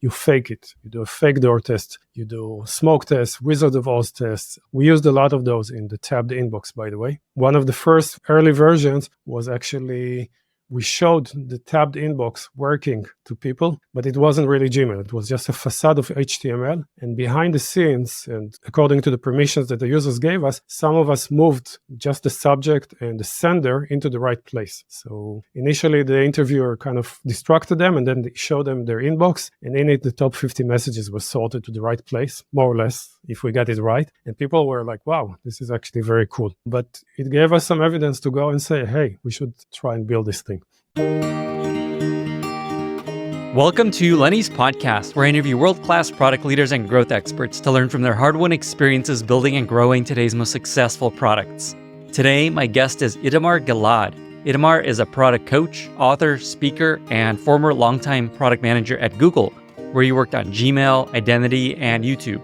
you fake it. You do a fake door test. You do smoke tests, Wizard of Oz tests. We used a lot of those in the tabbed inbox, by the way. One of the first early versions was actually we showed the tabbed inbox working to people, but it wasn't really Gmail. It was just a facade of HTML. And behind the scenes, and according to the permissions that the users gave us, some of us moved just the subject and the sender into the right place. So initially, the interviewer kind of distracted them, and then they showed them their inbox. And in it, the top 50 messages were sorted to the right place, more or less, if we got it right. And people were like, wow, this is actually very cool. But it gave us some evidence to go and say, hey, we should try and build this thing. Welcome to Lenny's podcast, where I interview world-class product leaders and growth experts to learn from their hard-won experiences building and growing today's most successful products. Today, my guest is Itamar Gilad. Itamar is a product coach, author, speaker, and former longtime product manager at Google, where he worked on Gmail, identity, and YouTube.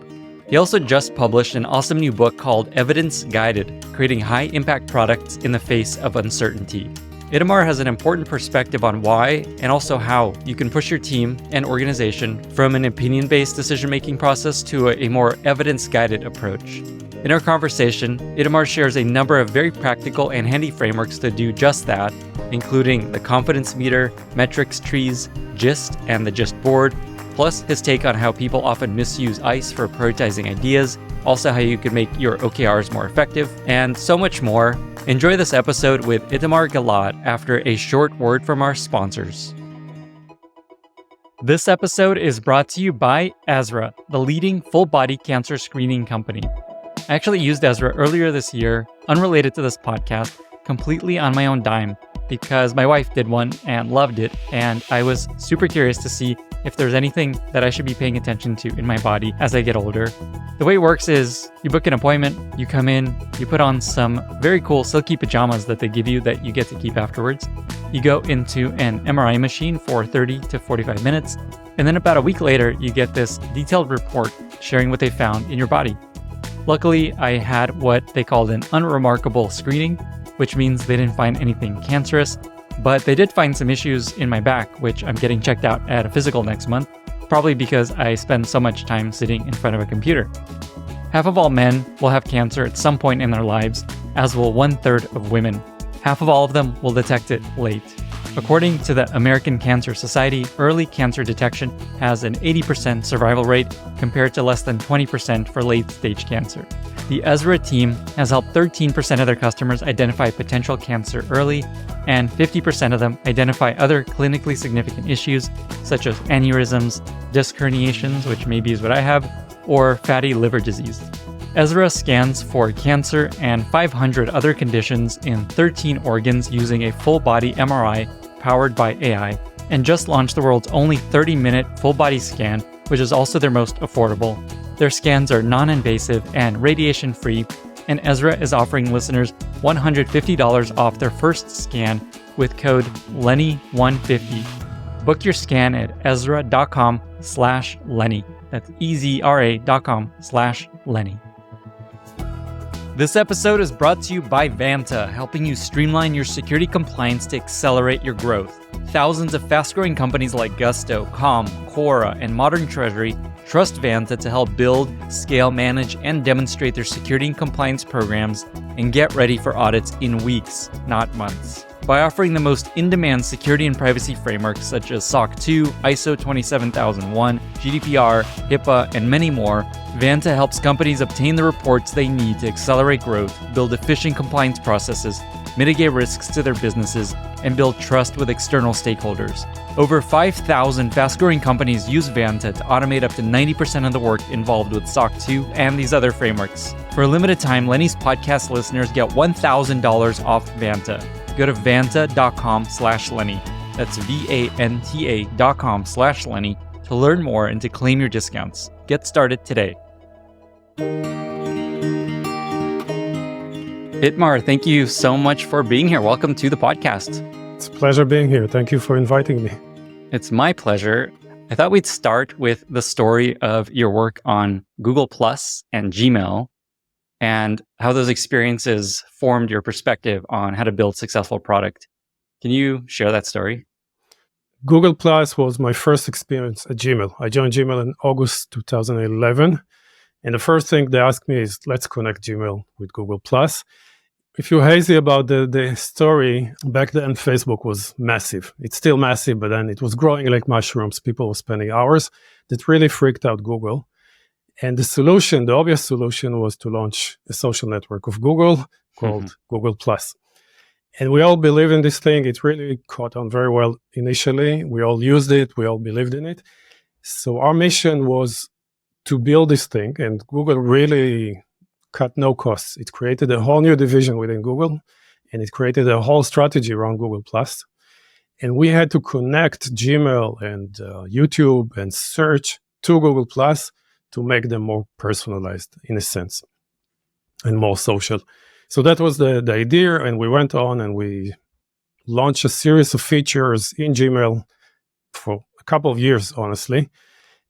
He also just published an awesome new book called Evidence Guided, Creating High-Impact Products in the Face of Uncertainty. Itamar has an important perspective on why and also how you can push your team and organization from an opinion-based decision-making process to a more evidence-guided approach. In our conversation, Itamar shares a number of very practical and handy frameworks to do just that, including the confidence meter, metrics trees, GIST, and the GIST board, plus his take on how people often misuse ICE for prioritizing ideas, also how you can make your OKRs more effective, and so much more. Enjoy this episode with Itamar Gilad after a short word from our sponsors. This episode is brought to you by Ezra, the leading full-body cancer screening company. I actually used Ezra earlier this year, unrelated to this podcast, completely on my own dime, because my wife did one and loved it, and I was super curious to see if there's anything that I should be paying attention to in my body as I get older. The way it works is you book an appointment, you come in, you put on some very cool silky pajamas that they give you that you get to keep afterwards. You go into an MRI machine for 30 to 45 minutes, and then about a week later, you get this detailed report sharing what they found in your body. Luckily, I had what they called an unremarkable screening, which means they didn't find anything cancerous, but they did find some issues in my back, which I'm getting checked out at a physical next month, probably because I spend so much time sitting in front of a computer. Half of all men will have cancer at some point in their lives, as will 1/3 of women. Half of all of them will detect it late. According to the American Cancer Society, early cancer detection has an 80% survival rate compared to less than 20% for late-stage cancer. The Ezra team has helped 13% of their customers identify potential cancer early, and 50% of them identify other clinically significant issues, such as aneurysms, disc herniations, which maybe is what I have, or fatty liver disease. Ezra scans for cancer and 500 other conditions in 13 organs using a full-body MRI powered by AI, and just launched the world's only 30-minute full-body scan, which is also their most affordable. Their scans are non-invasive and radiation-free, and Ezra is offering listeners $150 off their first scan with code Lenny150. Book your scan at ezra.com/Lenny. That's ezra.com/Lenny. This episode is brought to you by Vanta, helping you streamline your security compliance to accelerate your growth. Thousands of fast-growing companies like Gusto, Calm, Quora, and Modern Treasury trust Vanta to help build, scale, manage, and demonstrate their security and compliance programs and get ready for audits in weeks, not months. By offering the most in-demand security and privacy frameworks such as SOC 2, ISO 27001, GDPR, HIPAA, and many more, Vanta helps companies obtain the reports they need to accelerate growth, build efficient compliance processes, mitigate risks to their businesses, and build trust with external stakeholders. Over 5,000 fast-growing companies use Vanta to automate up to 90% of the work involved with SOC 2 and these other frameworks. For a limited time, Lenny's podcast listeners get $1,000 off Vanta. Go to vanta.com/Lenny. That's VANTA.com/Lenny to learn more and to claim your discounts. Get started today. Itamar, thank you so much for being here. Welcome to the podcast. It's a pleasure being here. Thank you for inviting me. It's my pleasure. I thought we'd start with the story of your work on Google Plus and Gmail and how those experiences formed your perspective on how to build successful product. Can you share that story? Google Plus was my first experience at Gmail. I joined Gmail in August 2011. And the first thing they asked me is, let's connect Gmail with Google Plus. If you're hazy about the story, back then Facebook was massive. It's still massive, but then it was growing like mushrooms. People were spending hours. That really freaked out Google. And the solution, the obvious solution, was to launch a social network of Google called Google Plus. And we all believe in this thing. It really caught on very well initially. We all used it. We all believed in it. So our mission was to build this thing, and Google really cut no costs. It created a whole new division within Google, and it created a whole strategy around Google Plus. And we had to connect Gmail and YouTube and search to Google Plus to make them more personalized in a sense and more social. So that was the idea, and we went on and we launched a series of features in Gmail for a couple of years, honestly.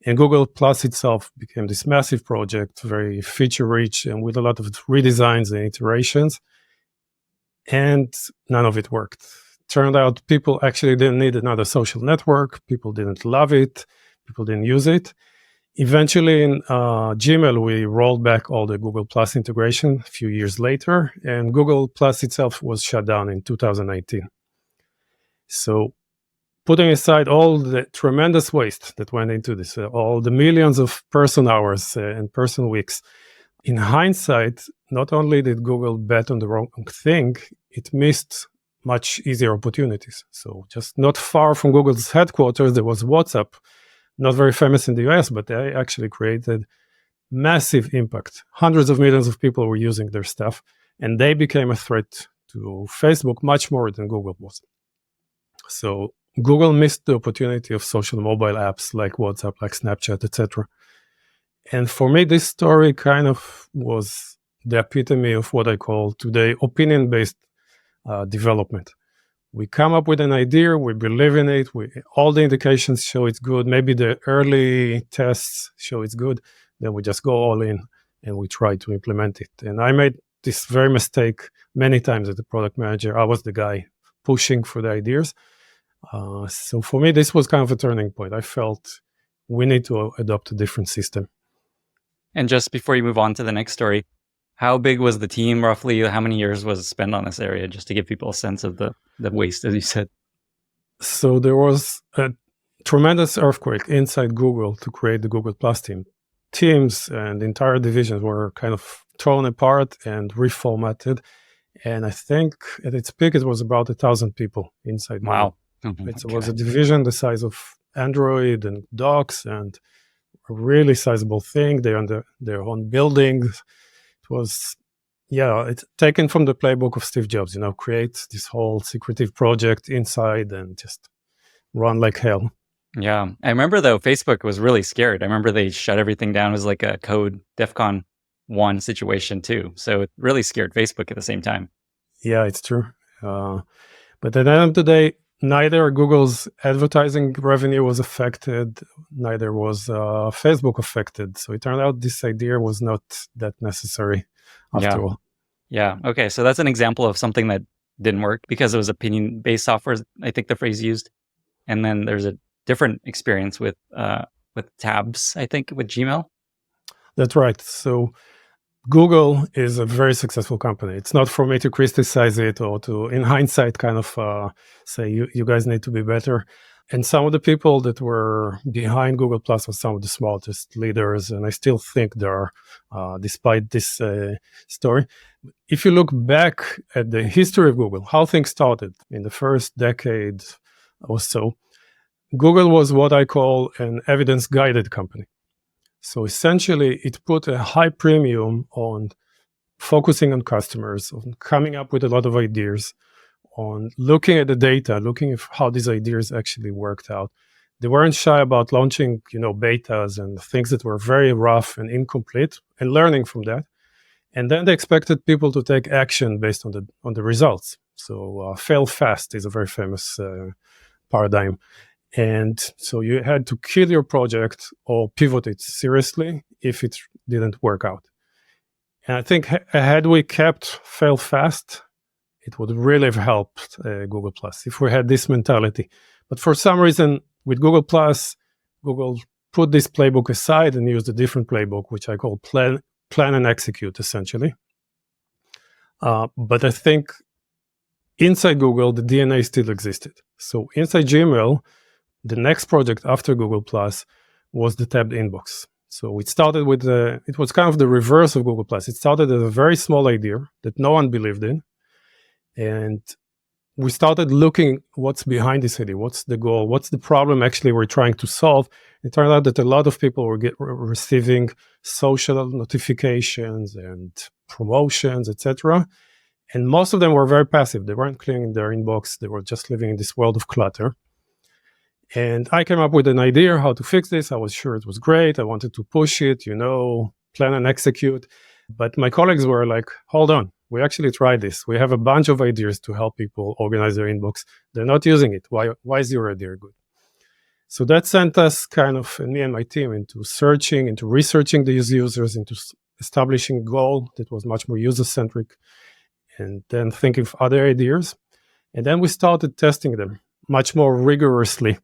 And Google Plus itself became this massive project, very feature-rich and with a lot of redesigns and iterations. And none of it worked. Turned out people actually didn't need another social network. People didn't love it. People didn't use it. Eventually, in Gmail, we rolled back all the Google Plus integration a few years later, and Google Plus itself was shut down in 2019. So putting aside all the tremendous waste that went into this, all the millions of person hours and person weeks, in hindsight, not only did Google bet on the wrong thing, it missed much easier opportunities. So just not far from Google's headquarters, there was WhatsApp, not very famous in the US, but they actually created massive impact. Hundreds of millions of people were using their stuff, and they became a threat to Facebook much more than Google was. So Google missed the opportunity of social mobile apps like WhatsApp, like Snapchat, etc. And for me, this story kind of was the epitome of what I call today opinion-based development. We come up with an idea, we believe in it, all the indications show it's good, maybe the early tests show it's good, then we just go all in and we try to implement it. And I made this very mistake many times as the product manager. I was the guy pushing for the ideas. So for me, this was kind of a turning point. I felt we need to adopt a different system. And just before you move on to the next story, how big was the team roughly? How many years was spent on this area, just to give people a sense of the waste, as you said? So there was a tremendous earthquake inside Google to create the Google Plus team. Teams and entire divisions were kind of thrown apart and reformatted. And I think at its peak, it was about 1,000 people inside Wow. Google. It was a division the size of Android and Docs, and a really sizable thing. They owned their own buildings. It was, it's taken from the playbook of Steve Jobs, create this whole secretive project inside and just run like hell. Yeah. I remember, though, Facebook was really scared. I remember they shut everything down. It was like a code DEFCON 1 situation, too. So it really scared Facebook at the same time. Yeah, it's true. But at the end of the day, neither Google's advertising revenue was affected, neither was Facebook affected. So it turned out this idea was not that necessary after all. Yeah. Okay. So that's an example of something that didn't work because it was opinion-based software, I think the phrase used. And then there's a different experience with tabs, I think, with Gmail. That's right. So Google is a very successful company. It's not for me to criticize it or to, in hindsight, kind of say, you guys need to be better. And some of the people that were behind Google Plus were some of the smartest leaders, and I still think they are, despite this story. If you look back at the history of Google, how things started in the first decade or so, Google was what I call an evidence-guided company. So essentially, it put a high premium on focusing on customers, on coming up with a lot of ideas, on looking at the data, looking at how these ideas actually worked out. They weren't shy about launching, betas and things that were very rough and incomplete, and learning from that. And then they expected people to take action based on the results. So fail fast is a very famous paradigm. And so you had to kill your project or pivot it seriously if it didn't work out. And I think had we kept fail fast, it would really have helped Google Plus if we had this mentality. But for some reason, with Google Plus, Google put this playbook aside and used a different playbook, which I call plan and execute, essentially. But I think inside Google, the DNA still existed. So inside Gmail, the next project after Google Plus was the tabbed inbox. So it started with it was kind of the reverse of Google Plus. It started as a very small idea that no one believed in, and we started looking what's behind this idea, what's the goal, what's the problem actually we're trying to solve. It turned out that a lot of people were receiving social notifications and promotions, etc. And most of them were very passive. They weren't cleaning their inbox. They were just living in this world of clutter. And I came up with an idea how to fix this. I was sure it was great. I wanted to push it, plan and execute. But my colleagues were like, hold on, we actually tried this. We have a bunch of ideas to help people organize their inbox. They're not using it. Why is your idea good? So that sent us me and my team, into researching these users, into establishing a goal that was much more user-centric, and then thinking of other ideas. And then we started testing them much more rigorously.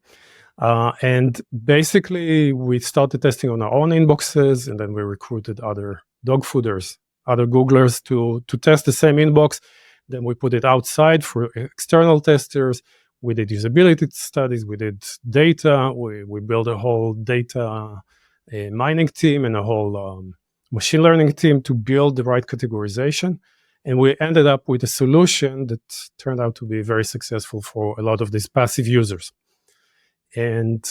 And basically, we started testing on our own inboxes, and then we recruited other dog fooders, other Googlers to test the same inbox. Then we put it outside for external testers. We did usability studies. We did data. We built a whole data mining team and a whole machine learning team to build the right categorization. And we ended up with a solution that turned out to be very successful for a lot of these passive users. And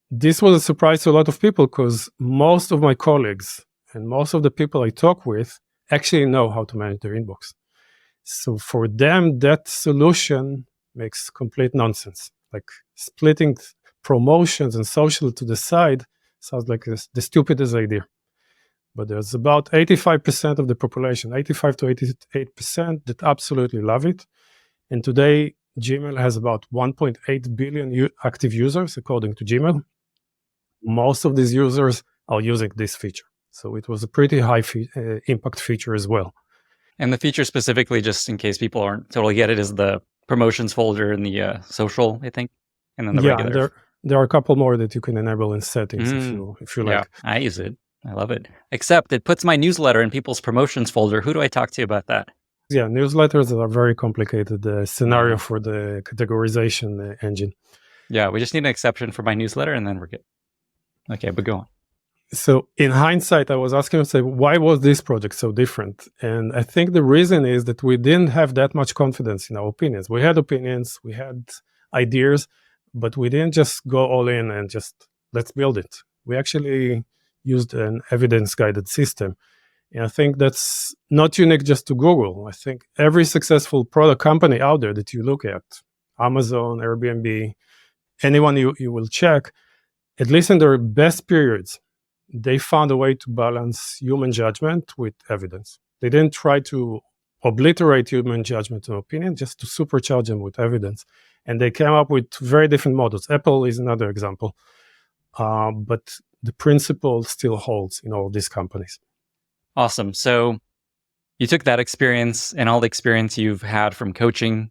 this was a surprise to a lot of people, because most of my colleagues and most of the people I talk with actually know how to manage their inbox. So for them, that solution makes complete nonsense. Like splitting promotions and social to the side sounds like the stupidest idea. But there's about 85% of the population, 85 to 88%, that absolutely love it. And today, Gmail has about 1.8 billion active users, according to Gmail. Most of these users are using this feature. So it was a pretty high impact feature as well. And the feature specifically, just in case people aren't totally get it, is the promotions folder in the social, I think, and then the regular. And there are a couple more that you can enable in settings if you like. Yeah, I use it. I love it. Except it puts my newsletter in people's promotions folder. Who do I talk to about that? Yeah, newsletters are a very complicated scenario for the categorization engine. Yeah, we just need an exception for my newsletter and then we're good. Okay, but go on. So in hindsight, I was asking myself, why was this project so different? And I think the reason is that we didn't have that much confidence in our opinions. We had opinions, we had ideas, but we didn't just go all in and just let's build it. We actually used an evidence-guided system. And I think that's not unique just to Google. I think every successful product company out there that you look at, Amazon, Airbnb, anyone you will check, at least in their best periods, they found a way to balance human judgment with evidence. They didn't try to obliterate human judgment and opinion, just to supercharge them with evidence. And they came up with very different models. Apple is another example. But the principle still holds in all these companies. Awesome. So you took that experience and all the experience you've had from coaching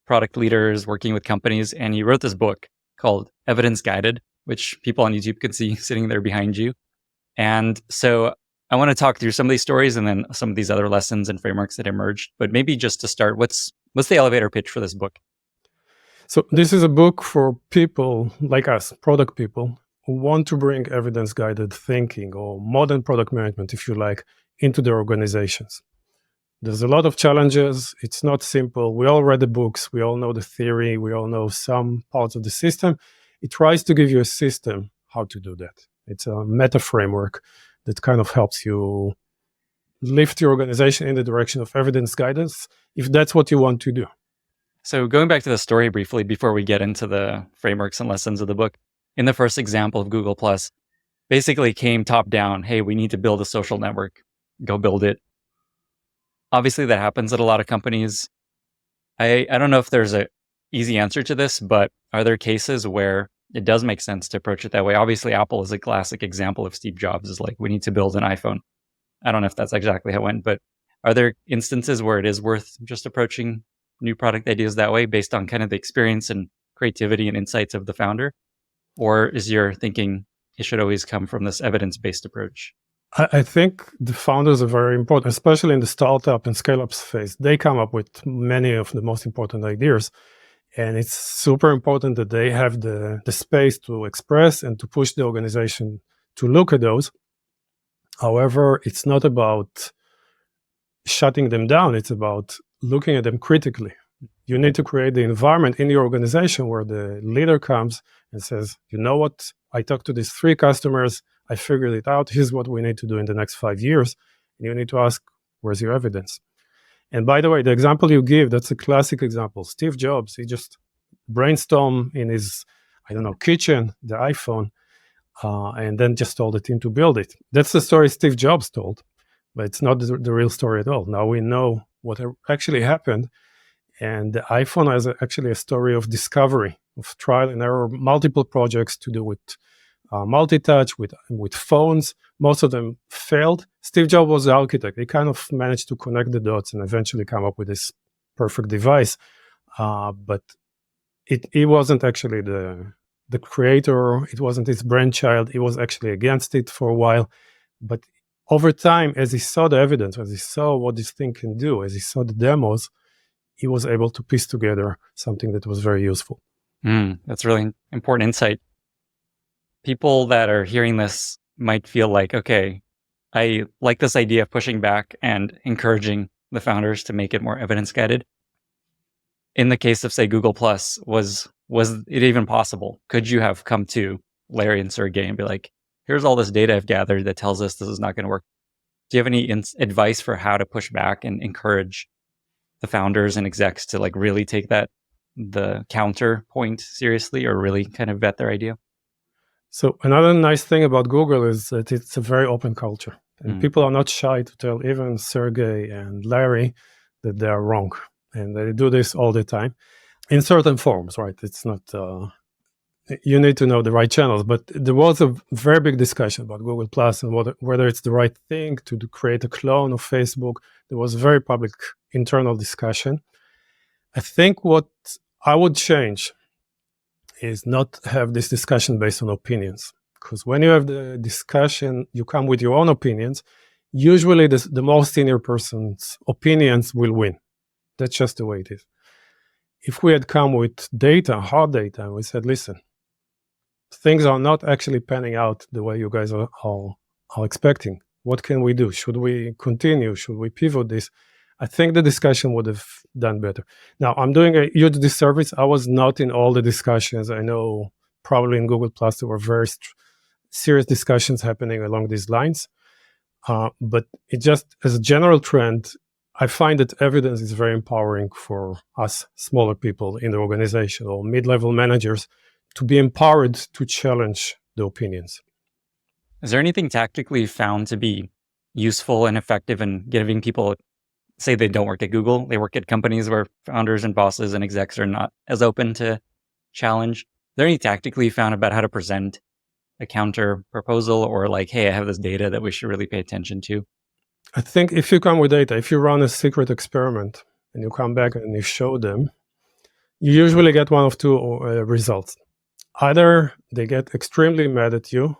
product leaders, working with companies, and you wrote this book called Evidence Guided, which people on YouTube could see sitting there behind you. And so I want to talk through some of these stories and then some of these other lessons and frameworks that emerged. But maybe just to start, what's the elevator pitch for this book? So this is a book for people like us, product people, who want to bring evidence-guided thinking or modern product management, if you like, into their organizations. There's a lot of challenges. It's not simple. We all read the books. We all know the theory. We all know some parts of the system. It tries to give you a system how to do that. It's a meta framework that kind of helps you lift your organization in the direction of evidence guidance, if that's what you want to do. So going back to the story briefly before we get into the frameworks and lessons of the book, in the first example of Google Plus, basically came top down. Hey, we need to build a social network. Go build it. Obviously, that happens at a lot of companies. I don't know if there's an easy answer to this, but are there cases where it does make sense to approach it that way? Obviously, Apple is a classic example of Steve Jobs is like, we need to build an iPhone. I don't know if that's exactly how it went, but are there instances where it is worth just approaching new product ideas that way based on kind of the experience and creativity and insights of the founder? Or is your thinking it should always come from this evidence-based approach? I think the founders are very important, especially in the startup and scale-up phase. They come up with many of the most important ideas. And it's super important that they have the space to express and to push the organization to look at those. However, it's not about shutting them down. It's about looking at them critically. You need to create the environment in your organization where the leader comes and says, you know what, I talked to these 3 customers, I figured it out, here's what we need to do in the next 5 years. And you need to ask, where's your evidence? And by the way, the example you give, that's a classic example. Steve Jobs, he just brainstormed in his, kitchen, the iPhone, and then just told the team to build it. That's the story Steve Jobs told, but it's not the real story at all. Now we know what actually happened. And the iPhone has actually a story of discovery, of trial and error, multiple projects to do with multi-touch, with phones. Most of them failed. Steve Jobs was the architect. He kind of managed to connect the dots and eventually come up with this perfect device. But it wasn't actually the creator. It wasn't his brainchild. He was actually against it for a while. But over time, as he saw the evidence, as he saw what this thing can do, as he saw the demos, he was able to piece together something that was very useful. That's really important insight. People that are hearing this might feel like, okay, I like this idea of pushing back and encouraging the founders to make it more evidence-guided. In the case of, say, Google Plus, was it even possible? Could you have come to Larry and Sergey and be like, here's all this data I've gathered that tells us this is not going to work. Do you have any advice for how to push back and encourage the founders and execs to like really take the counterpoint seriously, or really kind of vet their idea? So another nice thing about Google is that it's a very open culture. And people are not shy to tell even Sergey and Larry that they are wrong. And they do this all the time in certain forms, right? It's not, you need to know the right channels. But there was a very big discussion about Google Plus and whether it's the right thing to create a clone of Facebook. There was a very public internal discussion. I think what I would change is not have this discussion based on opinions. Because when you have the discussion, you come with your own opinions. Usually the most senior person's opinions will win. That's just the way it is. If we had come with data, hard data, and we said, listen, things are not actually panning out the way you guys are expecting. What can we do? Should we continue? Should we pivot this? I think the discussion would have done better. Now, I'm doing a huge disservice. I was not in all the discussions. I know probably in Google Plus there were very serious discussions happening along these lines. But it just, as a general trend, I find that evidence is very empowering for us smaller people in the organization or mid-level managers to be empowered to challenge the opinions. Is there anything tactically found to be useful and effective in giving people, say they don't work at Google, they work at companies where founders and bosses and execs are not as open to challenge? Is there any tactically found about how to present a counter proposal, or like, hey, I have this data that we should really pay attention to? I think if you come with data, if you run a secret experiment and you come back and you show them, you usually get one of two results. Either they get extremely mad at you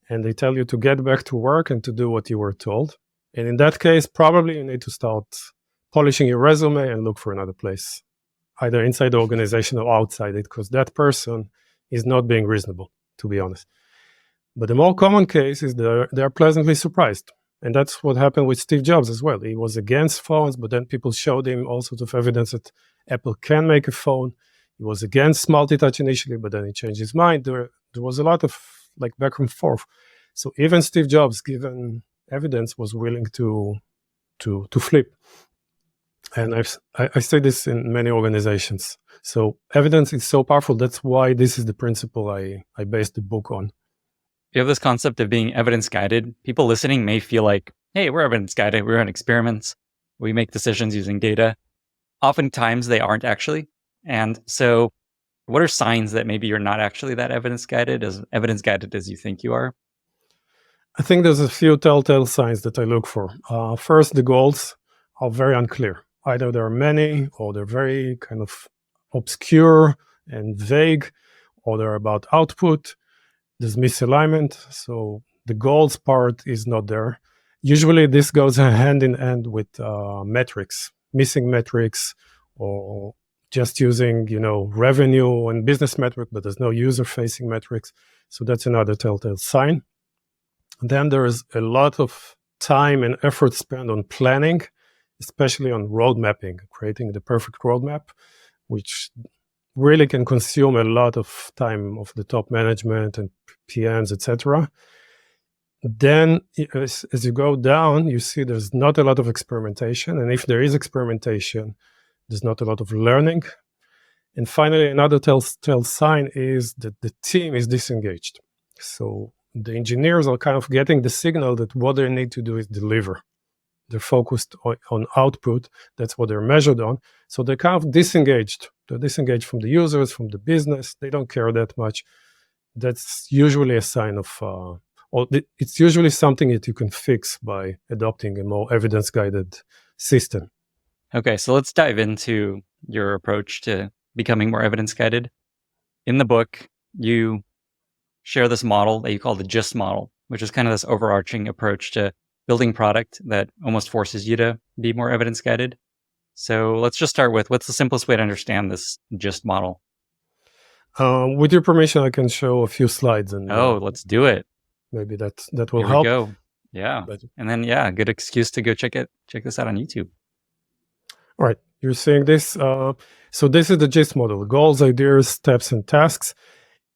and they tell you to get back to work and to do what you were told. And in that case, probably you need to start polishing your resume and look for another place, either inside the organization or outside it, because that person is not being reasonable, to be honest. But the more common case is they're pleasantly surprised. And that's what happened with Steve Jobs as well. He was against phones, but then people showed him all sorts of evidence that Apple can make a phone. He was against multi-touch initially, but then he changed his mind. There was a lot of like back and forth. So even Steve Jobs, given evidence, was willing to flip. And I say this in many organizations. So evidence is so powerful. That's why this is the principle I based the book on. You have this concept of being evidence-guided. People listening may feel like, hey, we're evidence-guided. We run experiments. We make decisions using data. Oftentimes, they aren't actually. And so what are signs that maybe you're not actually that evidence-guided as you think you are? I think there's a few telltale signs that I look for. First, the goals are very unclear. Either there are many or they're very kind of obscure. and vague, or they're about output. There's misalignment, so the goals part is not there. Usually this goes hand in hand with metrics, missing metrics, or just using revenue and business metric, but there's no user facing metrics. So that's another telltale sign. Then there's a lot of time and effort spent on planning, especially on road mapping, creating the perfect roadmap, which really can consume a lot of time of the top management and PMs, etc. Then as you go down, you see there's not a lot of experimentation. And if there is experimentation, there's not a lot of learning. And finally, another tell sign is that the team is disengaged. So the engineers are kind of getting the signal that what they need to do is deliver. They're focused on output. That's what they're measured on. So they're kind of disengaged. They're disengaged from the users, from the business. They don't care that much. That's usually a sign of, or it's usually something that you can fix by adopting a more evidence-guided system. Okay, so let's dive into your approach to becoming more evidence-guided. In the book, you share this model that you call the GIST model, which is kind of this overarching approach to building product that almost forces you to be more evidence-guided. So let's just start with, what's the simplest way to understand this GIST model? With your permission, I can show a few slides. And let's do it. Maybe that will Here help. We go. Yeah. And then, good excuse to go check this out on YouTube. All right. You're seeing this. So this is the GIST model: goals, ideas, steps, and tasks.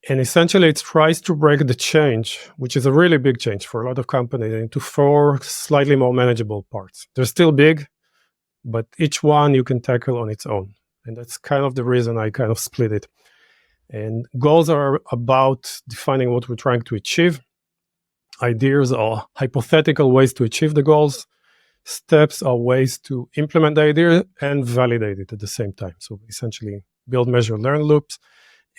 And essentially, it tries to break the change, which is a really big change for a lot of companies, into 4 slightly more manageable parts. They're still big, but each one you can tackle on its own. And that's kind of the reason I kind of split it. And goals are about defining what we're trying to achieve. Ideas are hypothetical ways to achieve the goals. Steps are ways to implement the idea and validate it at the same time. So essentially, build, measure, learn loops.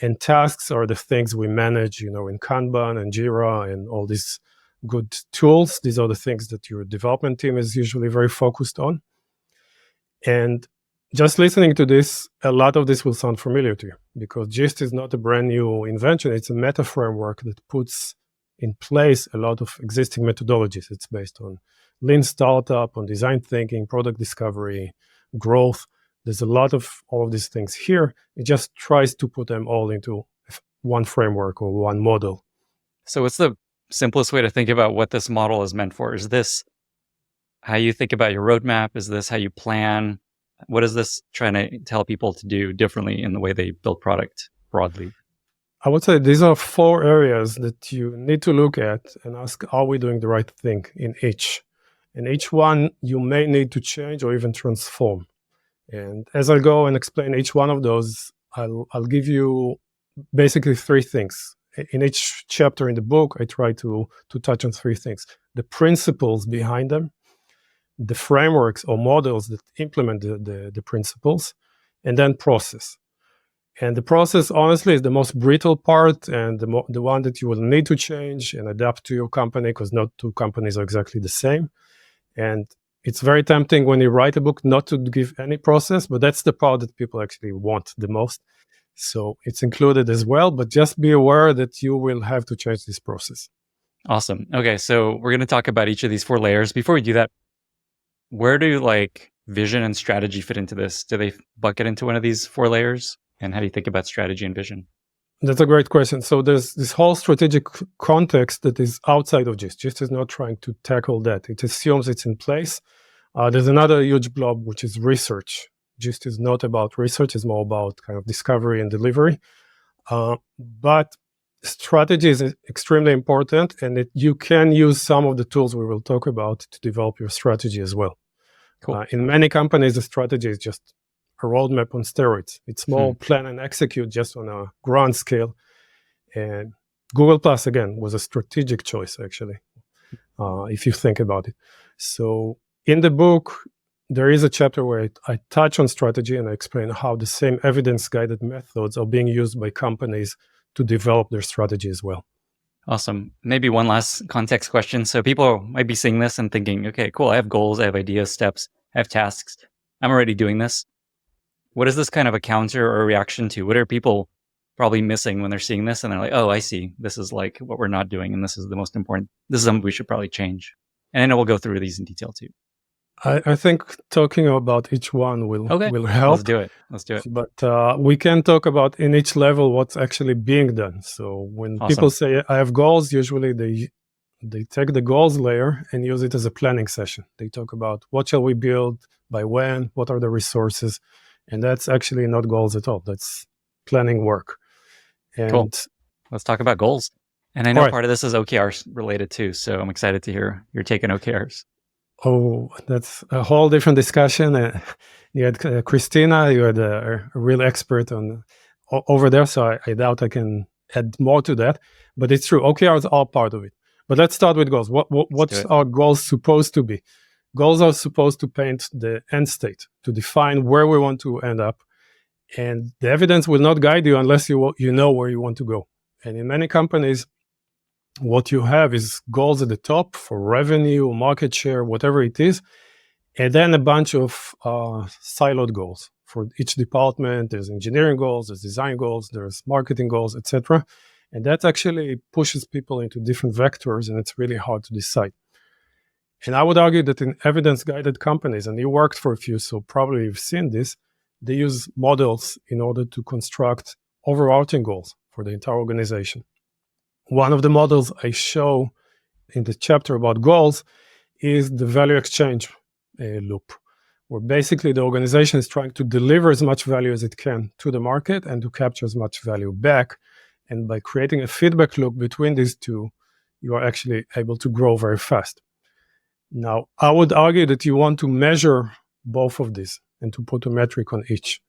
And tasks are the things we manage, in Kanban and Jira and all these good tools. These are the things that your development team is usually very focused on. And just listening to this, a lot of this will sound familiar to you, because GIST is not a brand new invention. It's a meta framework that puts in place a lot of existing methodologies. It's based on lean startup, on design thinking, product discovery, growth. There's a lot of all of these things here. It just tries to put them all into one framework or one model. So what's the simplest way to think about what this model is meant for? Is this how you think about your roadmap? Is this how you plan? What is this trying to tell people to do differently in the way they build product broadly? I would say these are 4 areas that you need to look at and ask, are we doing the right thing in each? And each one you may need to change or even transform. And as I go and explain each one of those, I'll give you basically 3 things. In each chapter in the book, I try to touch on 3 things: the principles behind them, the frameworks or models that implement the principles, and then process. And the process, honestly, is the most brittle part and the one that you will need to change and adapt to your company, because not 2 companies are exactly the same. And it's very tempting when you write a book not to give any process, but that's the part that people actually want the most. So it's included as well, but just be aware that you will have to change this process. Awesome. Okay, so we're going to talk about each of these 4 layers. Before we do that, where do vision and strategy fit into this? Do they bucket into one of these 4 layers? And how do you think about strategy and vision? That's a great question. So there's this whole strategic context that is outside of GIST. GIST is not trying to tackle that. It assumes it's in place. There's another huge blob, which is research. GIST is not about research. It's more about kind of discovery and delivery. But strategy is extremely important, and you can use some of the tools we will talk about to develop your strategy as well. Cool. In many companies, the strategy is just a roadmap on steroids. It's more plan and execute just on a grand scale. And Google Plus, again, was a strategic choice, actually, if you think about it. So in the book, there is a chapter where I touch on strategy and I explain how the same evidence-guided methods are being used by companies to develop their strategy as well. Awesome. Maybe one last context question. So people might be seeing this and thinking, okay, cool, I have goals, I have ideas, steps, I have tasks. I'm already doing this. What is this kind of a counter or a reaction to? What are people probably missing when they're seeing this, and they're like, oh, I see. This is like what we're not doing, and this is the most important. This is something we should probably change. And I know we'll go through these in detail too. I think talking about each one will help. Let's do it. But we can talk about in each level what's actually being done. So when people say I have goals, usually they take the goals layer and use it as a planning session. They talk about what shall we build, by when, what are the resources, and that's actually not goals at all. That's planning work. And cool. Let's talk about goals. And I know part of this is OKRs related too, so I'm excited to hear your take on OKRs. Oh, that's a whole different discussion. You had Christina, you had a real expert on over there, so I doubt I can add more to that. But it's true, OKRs are part of it. But let's start with goals. What's our goals supposed to be? Goals are supposed to paint the end state, to define where we want to end up. And the evidence will not guide you unless you know where you want to go. And in many companies, what you have is goals at the top for revenue, market share, whatever it is, and then a bunch of siloed goals for each department. There's engineering goals, there's design goals, there's marketing goals, etc. And that actually pushes people into different vectors, and it's really hard to decide. And I would argue that in evidence-guided companies, and you worked for a few, so probably you've seen this, they use models in order to construct overarching goals for the entire organization. One of the models I show in the chapter about goals is the value exchange loop, where basically the organization is trying to deliver as much value as it can to the market and to capture as much value back. And by creating a feedback loop between these two, you are actually able to grow very fast. Now, I would argue that you want to measure both of these and to put a metric on each.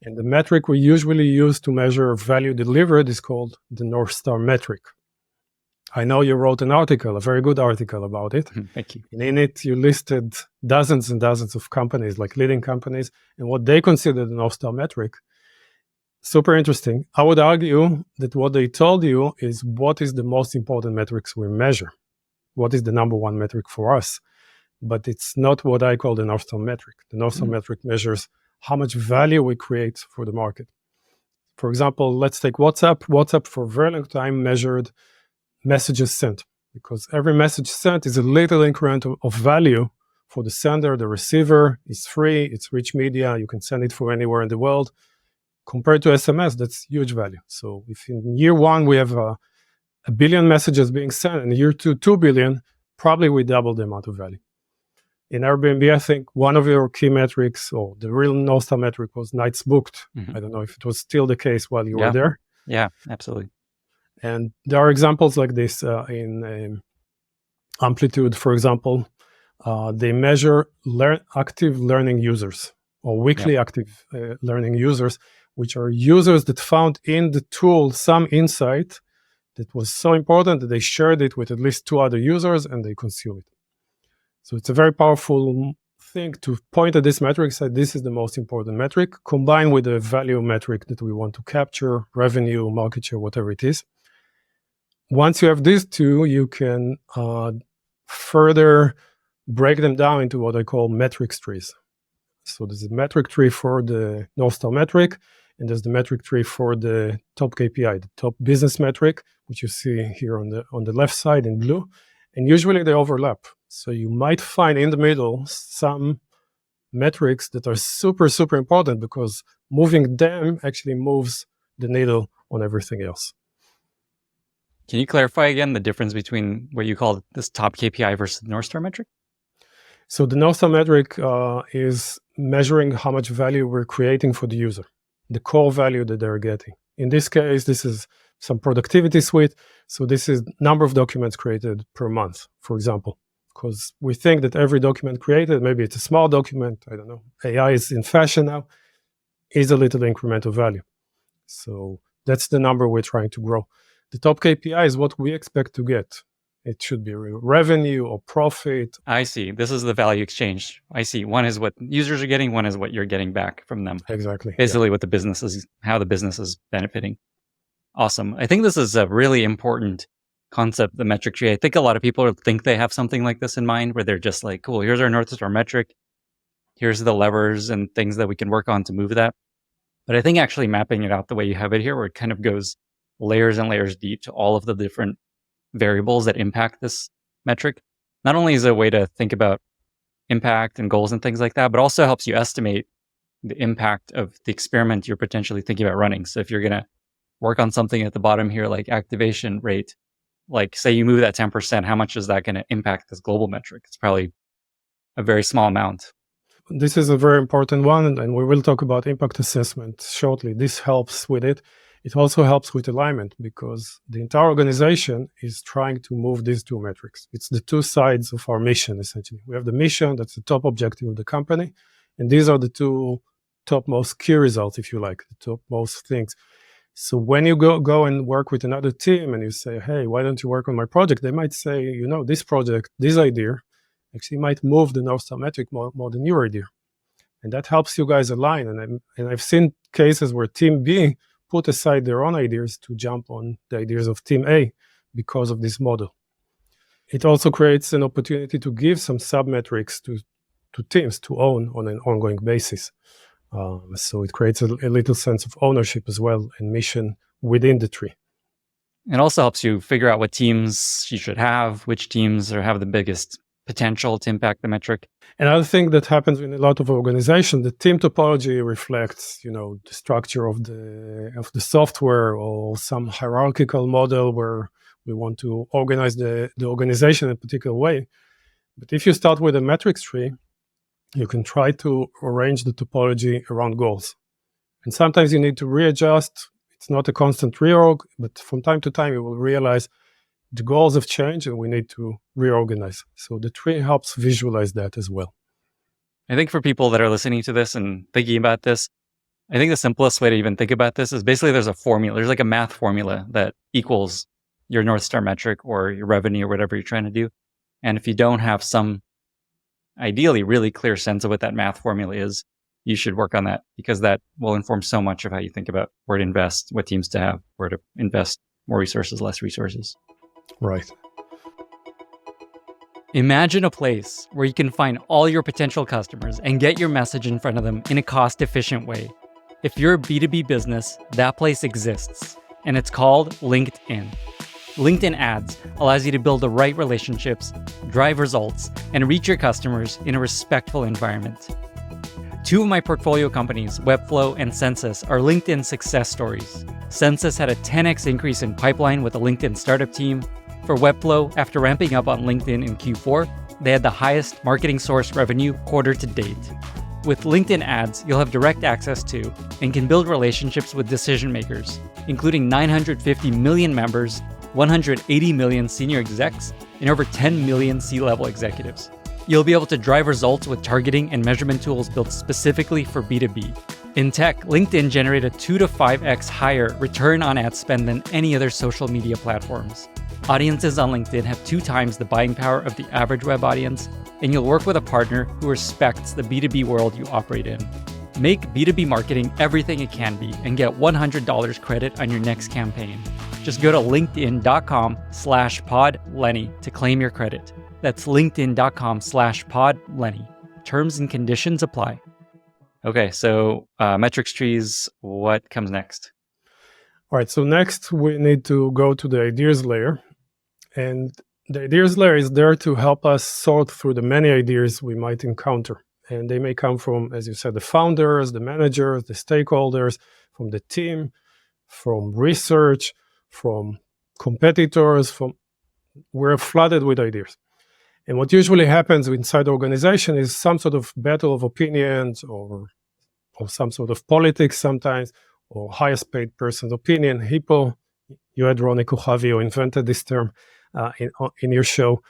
And the metric we usually use to measure value delivered is called the North Star metric. I know you wrote an article, a very good article about it. Thank you. And in it, you listed dozens and dozens of companies, like leading companies, and what they consider the North Star metric. Super interesting. I would argue that what they told you is what is the most important metrics we measure. What is the number one metric for us? But it's not what I call the North Star metric. The North Star metric measures how much value we create for the market. For example, let's take WhatsApp. WhatsApp for a very long time measured messages sent, because every message sent is a little increment of value for the sender, the receiver. It's free, it's rich media, you can send it from anywhere in the world. Compared to SMS, that's huge value. So if in year one we have a billion messages being sent, and in year two, 2 billion, probably we double the amount of value. In Airbnb, I think one of your key metrics, or the real North Star metric, was nights booked. I don't know if it was still the case while you were there. Yeah, absolutely. And there are examples like this in Amplitude, for example. They measure active learning users, or weekly active learning users, which are users that found in the tool some insight that was so important that they shared it with at least 2 other users and they consume it. So it's a very powerful thing to point at this metric, say this is the most important metric, combined with the value metric that we want to capture, revenue, market share, whatever it is. Once you have these two, you can further break them down into what I call metrics trees. So there's a metric tree for the North Star metric, and there's the metric tree for the top KPI, the top business metric, which you see here on the left side in blue. And usually they overlap. So you might find in the middle some metrics that are super, super important, because moving them actually moves the needle on everything else. Can you clarify again the difference between what you call this top KPI versus the North Star metric? So the North Star metric is measuring how much value we're creating for the user, the core value that they're getting. In this case, this is some productivity suite. So this is number of documents created per month, for example, because we think that every document created, maybe it's a small document, I don't know, AI is in fashion now, is a little incremental value. So that's the number we're trying to grow. The top KPI is what we expect to get. It should be revenue or profit. I see. This is the value exchange. I see. One is what users are getting, one is what you're getting back from them. Exactly. Basically what the business is, how the business is benefiting. Awesome. I think this is a really important concept, the metric tree. I think a lot of people think they have something like this in mind, where they're just like, cool, here's our North Star metric. Here's the levers and things that we can work on to move that. But I think actually mapping it out the way you have it here, where it kind of goes layers and layers deep to all of the different variables that impact this metric, not only is it a way to think about impact and goals and things like that, but also helps you estimate the impact of the experiment you're potentially thinking about running. So if you're going to work on something at the bottom here, like activation rate, like say you move that 10%, how much is that going to impact this global metric? It's probably a very small amount. This is a very important one, and we will talk about impact assessment shortly. This helps with it. It also helps with alignment because the entire organization is trying to move these two metrics. It's the two sides of our mission, essentially. We have the mission, that's the top objective of the company, and these are the two topmost key results, if you like, the topmost things. So when you go and work with another team and you say, hey, why don't you work on my project? They might say, this project, this idea, actually might move the North Star metric more than your idea. And that helps you guys align. And I've seen cases where team B put aside their own ideas to jump on the ideas of team A because of this model. It also creates an opportunity to give some sub-metrics to teams to own on an ongoing basis. So it creates a little sense of ownership as well and mission within the tree. It also helps you figure out what teams you should have, which teams have the biggest potential to impact the metric. Another thing that happens in a lot of organizations, the team topology reflects, the structure of the software or some hierarchical model where we want to organize the organization in a particular way. But if you start with a metrics tree, you can try to arrange the topology around goals. And sometimes you need to readjust. It's not a constant reorg, but from time to time you will realize the goals have changed and we need to reorganize. So the tree helps visualize that as well. I think for people that are listening to this and thinking about this, I think the simplest way to even think about this is basically there's a formula. There's like a math formula that equals your North Star metric or your revenue or whatever you're trying to do. And if you don't have some ideally really clear sense of what that math formula is, you should work on that because that will inform so much of how you think about where to invest, what teams to have, where to invest more resources, less resources. Right. Imagine a place where you can find all your potential customers and get your message in front of them in a cost-efficient way. If you're a B2B business, that place exists, and it's called LinkedIn. LinkedIn Ads allows you to build the right relationships, drive results, and reach your customers in a respectful environment. Two of my portfolio companies, Webflow and Census, are LinkedIn success stories. Census had a 10x increase in pipeline with a LinkedIn startup team. For Webflow, after ramping up on LinkedIn in Q4, they had the highest marketing source revenue quarter to date. With LinkedIn Ads, you'll have direct access to and can build relationships with decision makers, including 950 million members, 180 million senior execs, and over 10 million C-level executives. You'll be able to drive results with targeting and measurement tools built specifically for B2B. In tech, LinkedIn generated 2 to 5x higher return on ad spend than any other social media platforms. Audiences on LinkedIn have 2 times the buying power of the average web audience, and you'll work with a partner who respects the B2B world you operate in. Make B2B marketing everything it can be and get $100 credit on your next campaign. Just go to linkedin.com/podlenny to claim your credit. That's linkedin.com/podlenny. Terms and conditions apply. Okay, so metrics trees, what comes next? All right, so next we need to go to the ideas layer. And the ideas layer is there to help us sort through the many ideas we might encounter. And they may come from, as you said, the founders, the managers, the stakeholders, from the team, from research, from competitors, we're flooded with ideas. And what usually happens inside the organization is some sort of battle of opinions or some sort of politics sometimes, or highest paid person's opinion. Hippo, you had Ronnie Kochavi, who invented this term in your show.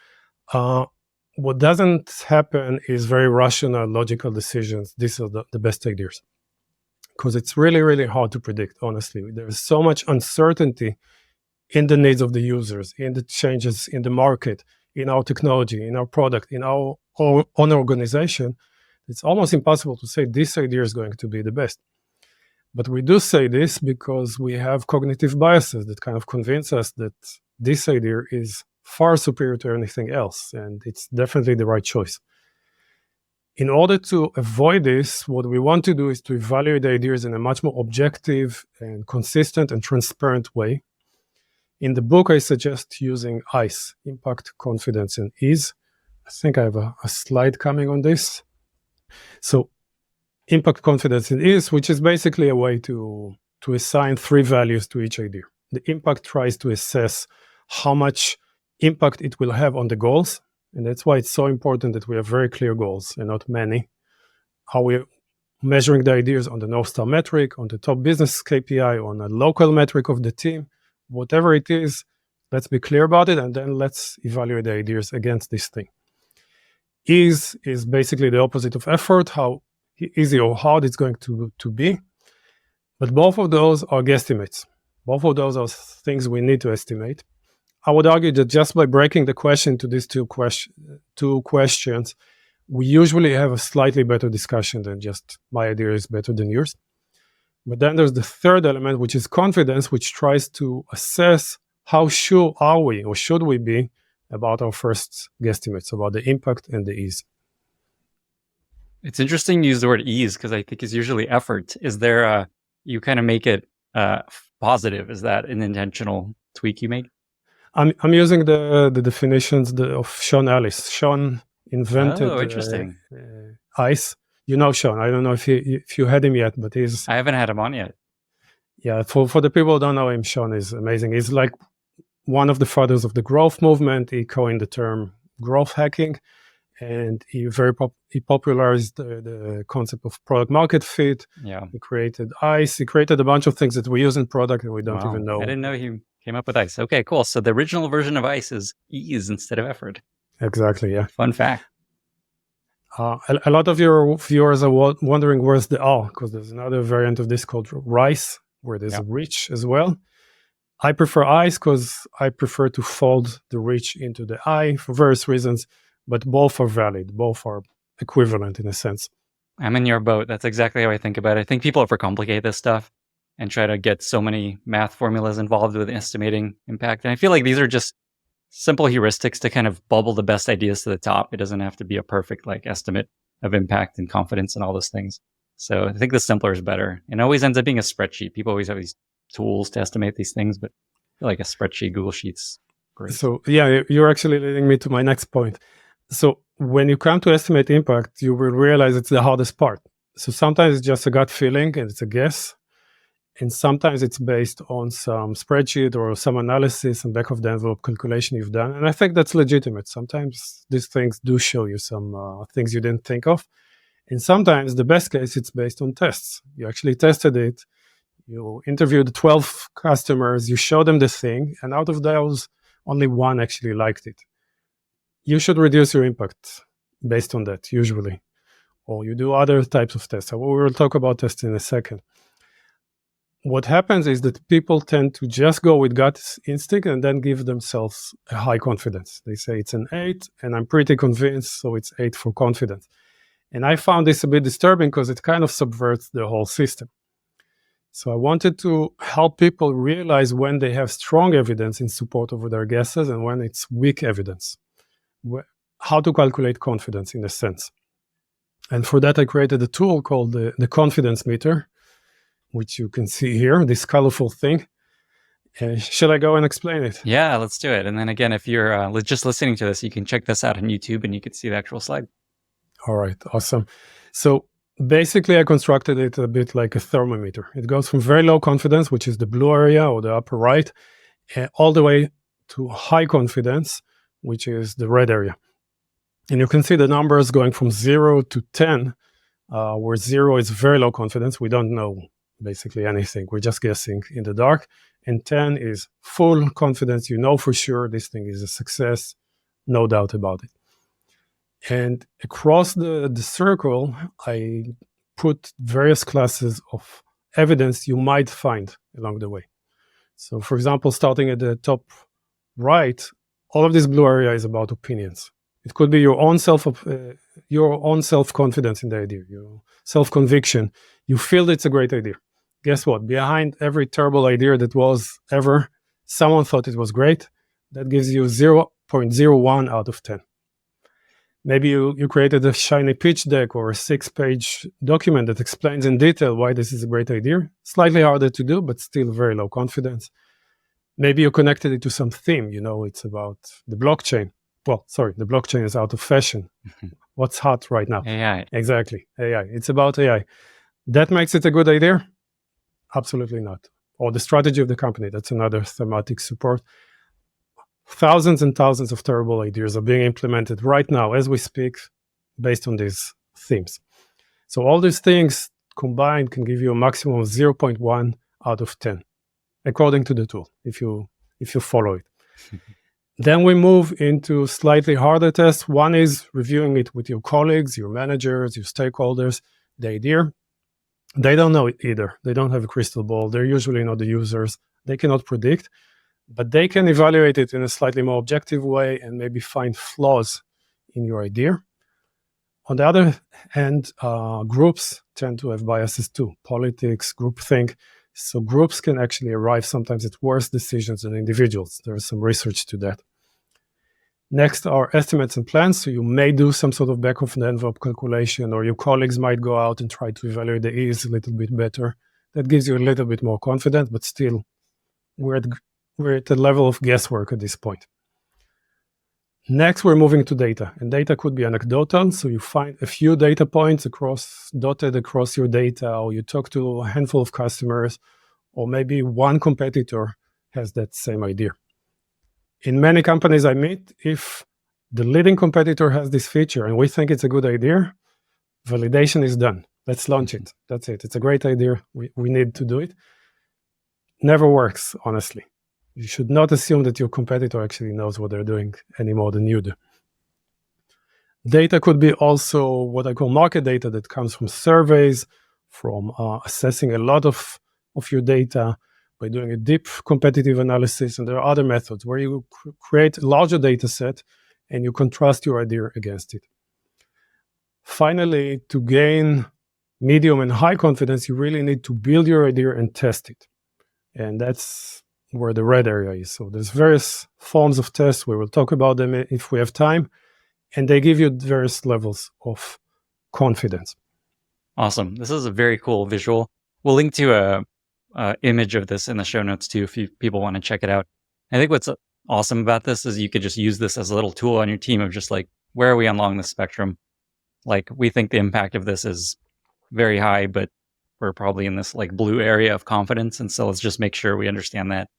What doesn't happen is very rational, logical decisions. These are the best ideas. Because it's really, really hard to predict, honestly. There's so much uncertainty in the needs of the users, in the changes in the market, in our technology, in our product, in our own organization. It's almost impossible to say this idea is going to be the best. But we do say this because we have cognitive biases that kind of convince us that this idea is far superior to anything else, and it's definitely the right choice. In order to avoid this, what we want to do is to evaluate the ideas in a much more objective and consistent and transparent way. In the book, I suggest using ICE, impact, confidence, and ease. I think I have a slide coming on this. So impact, confidence, and ease, which is basically a way to assign 3 values to each idea. The impact tries to assess how much impact it will have on the goals. And that's why it's so important that we have very clear goals and not many. How we're measuring the ideas on the North Star metric, on the top business KPI, on a local metric of the team, whatever it is, let's be clear about it, and then let's evaluate the ideas against this thing. Ease is basically the opposite of effort, how easy or hard it's going to be. But both of those are guesstimates. Both of those are things we need to estimate. I would argue that just by breaking the question to these two questions, we usually have a slightly better discussion than just my idea is better than yours. But then there's the third element, which is confidence, which tries to assess how sure are we or should we be about our first guesstimates, about the impact and the ease. It's interesting you use the word ease because I think it's usually effort. Is there you kind of make it positive? Is that an intentional tweak you make? I'm using the definitions of Sean Ellis. Sean invented interesting. ICE. You know Sean. I don't know if you had him yet, but he's... I haven't had him on yet. Yeah, for the people who don't know him, Sean is amazing. He's like one of the fathers of the growth movement. He coined the term growth hacking, and he popularized the concept of product market fit. Yeah. He created ICE. He created a bunch of things that we use in product and we don't even know. I didn't know he came up with ICE. Okay, cool. So the original version of ICE is ease instead of effort. Exactly, yeah. Fun fact. A lot of your viewers are wondering where's the R, because there's another variant of this called RICE, where there's a reach as well. I prefer ICE because I prefer to fold the reach into the I for various reasons, but both are valid. Both are equivalent in a sense. I'm in your boat. That's exactly how I think about it. I think people overcomplicate this stuff and try to get so many math formulas involved with estimating impact. And I feel like these are just simple heuristics to kind of bubble the best ideas to the top. It doesn't have to be a perfect estimate of impact and confidence and all those things. So I think the simpler is better. It always ends up being a spreadsheet. People always have these tools to estimate these things, but I feel like a spreadsheet, Google Sheets, great. So yeah, you're actually leading me to my next point. So when you come to estimate impact, you will realize it's the hardest part. So sometimes it's just a gut feeling and it's a guess. And sometimes it's based on some spreadsheet or some analysis and back of the envelope calculation you've done. And I think that's legitimate. Sometimes these things do show you some things you didn't think of. And sometimes the best case, it's based on tests. You actually tested it. You interviewed 12 customers. You showed them the thing. And out of those, only one actually liked it. You should reduce your impact based on that, usually. Or you do other types of tests. We will talk about tests in a second. What happens is that people tend to just go with gut instinct and then give themselves a high confidence. They say it's an 8, and I'm pretty convinced, so it's 8 for confidence. And I found this a bit disturbing because it kind of subverts the whole system. So I wanted to help people realize when they have strong evidence in support of their guesses and when it's weak evidence. How to calculate confidence in a sense. And for that, I created a tool called the confidence meter, which you can see here, this colorful thing. Shall I go and explain it? Yeah, let's do it. And then again, if you're just listening to this, you can check this out on YouTube and you can see the actual slide. All right, awesome. So basically, I constructed it a bit like a thermometer. It goes from very low confidence, which is the blue area or the upper right, all the way to high confidence, which is the red area. And you can see the numbers going from 0 to 10, where 0 is very low confidence. We don't know basically anything. We're just guessing in the dark. And 10 is full confidence. You know for sure this thing is a success. No doubt about it. And across the circle, I put various classes of evidence you might find along the way. So for example, starting at the top right, all of this blue area is about opinions. It could be your own self-confidence in the idea, your self-conviction. You feel it's a great idea. Guess what? Behind every terrible idea that was ever, someone thought it was great. That gives you 0.01 out of 10. Maybe you created a shiny pitch deck or a 6-page document that explains in detail why this is a great idea. Slightly harder to do, but still very low confidence. Maybe you connected it to some theme. It's about the blockchain. Well, sorry, the blockchain is out of fashion. What's hot right now? AI. Exactly, AI. It's about AI. That makes it a good idea? Absolutely not. Or the strategy of the company. That's another thematic support. Thousands and thousands of terrible ideas are being implemented right now as we speak based on these themes. So all these things combined can give you a maximum of 0.1 out of 10, according to the tool, if you follow it. Then we move into slightly harder tests. One is reviewing it with your colleagues, your managers, your stakeholders, the idea. They don't know it either. They don't have a crystal ball. They're usually not the users. They cannot predict, but they can evaluate it in a slightly more objective way and maybe find flaws in your idea. On the other hand, groups tend to have biases too. Politics, groupthink. So groups can actually arrive sometimes at worse decisions than individuals. There is some research to that. Next are estimates and plans. So you may do some sort of back of the envelope calculation, or your colleagues might go out and try to evaluate the ease a little bit better. That gives you a little bit more confidence, but still we're at the level of guesswork at this point. Next, we're moving to data, and data could be anecdotal. So you find a few data points dotted across your data, or you talk to a handful of customers, or maybe one competitor has that same idea. In many companies I meet, if the leading competitor has this feature and we think it's a good idea, validation is done. Let's launch it. That's it. It's a great idea. We need to do it. Never works, honestly. You should not assume that your competitor actually knows what they're doing any more than you do. Data could be also what I call market data that comes from surveys, from assessing a lot of your data by doing a deep competitive analysis. And there are other methods where you create a larger data set and you contrast your idea against it. Finally, to gain medium and high confidence, you really need to build your idea and test it. And that's where the red area is. So there's various forms of tests. We will talk about them if we have time. And they give you various levels of confidence. Awesome. This is a very cool visual. We'll link to a image of this in the show notes too, if people want to check it out. I think what's awesome about this is you could just use this as a little tool on your team of just like, where are we along the spectrum? Like, we think the impact of this is very high, but we're probably in this like blue area of confidence. And so let's just make sure we understand that.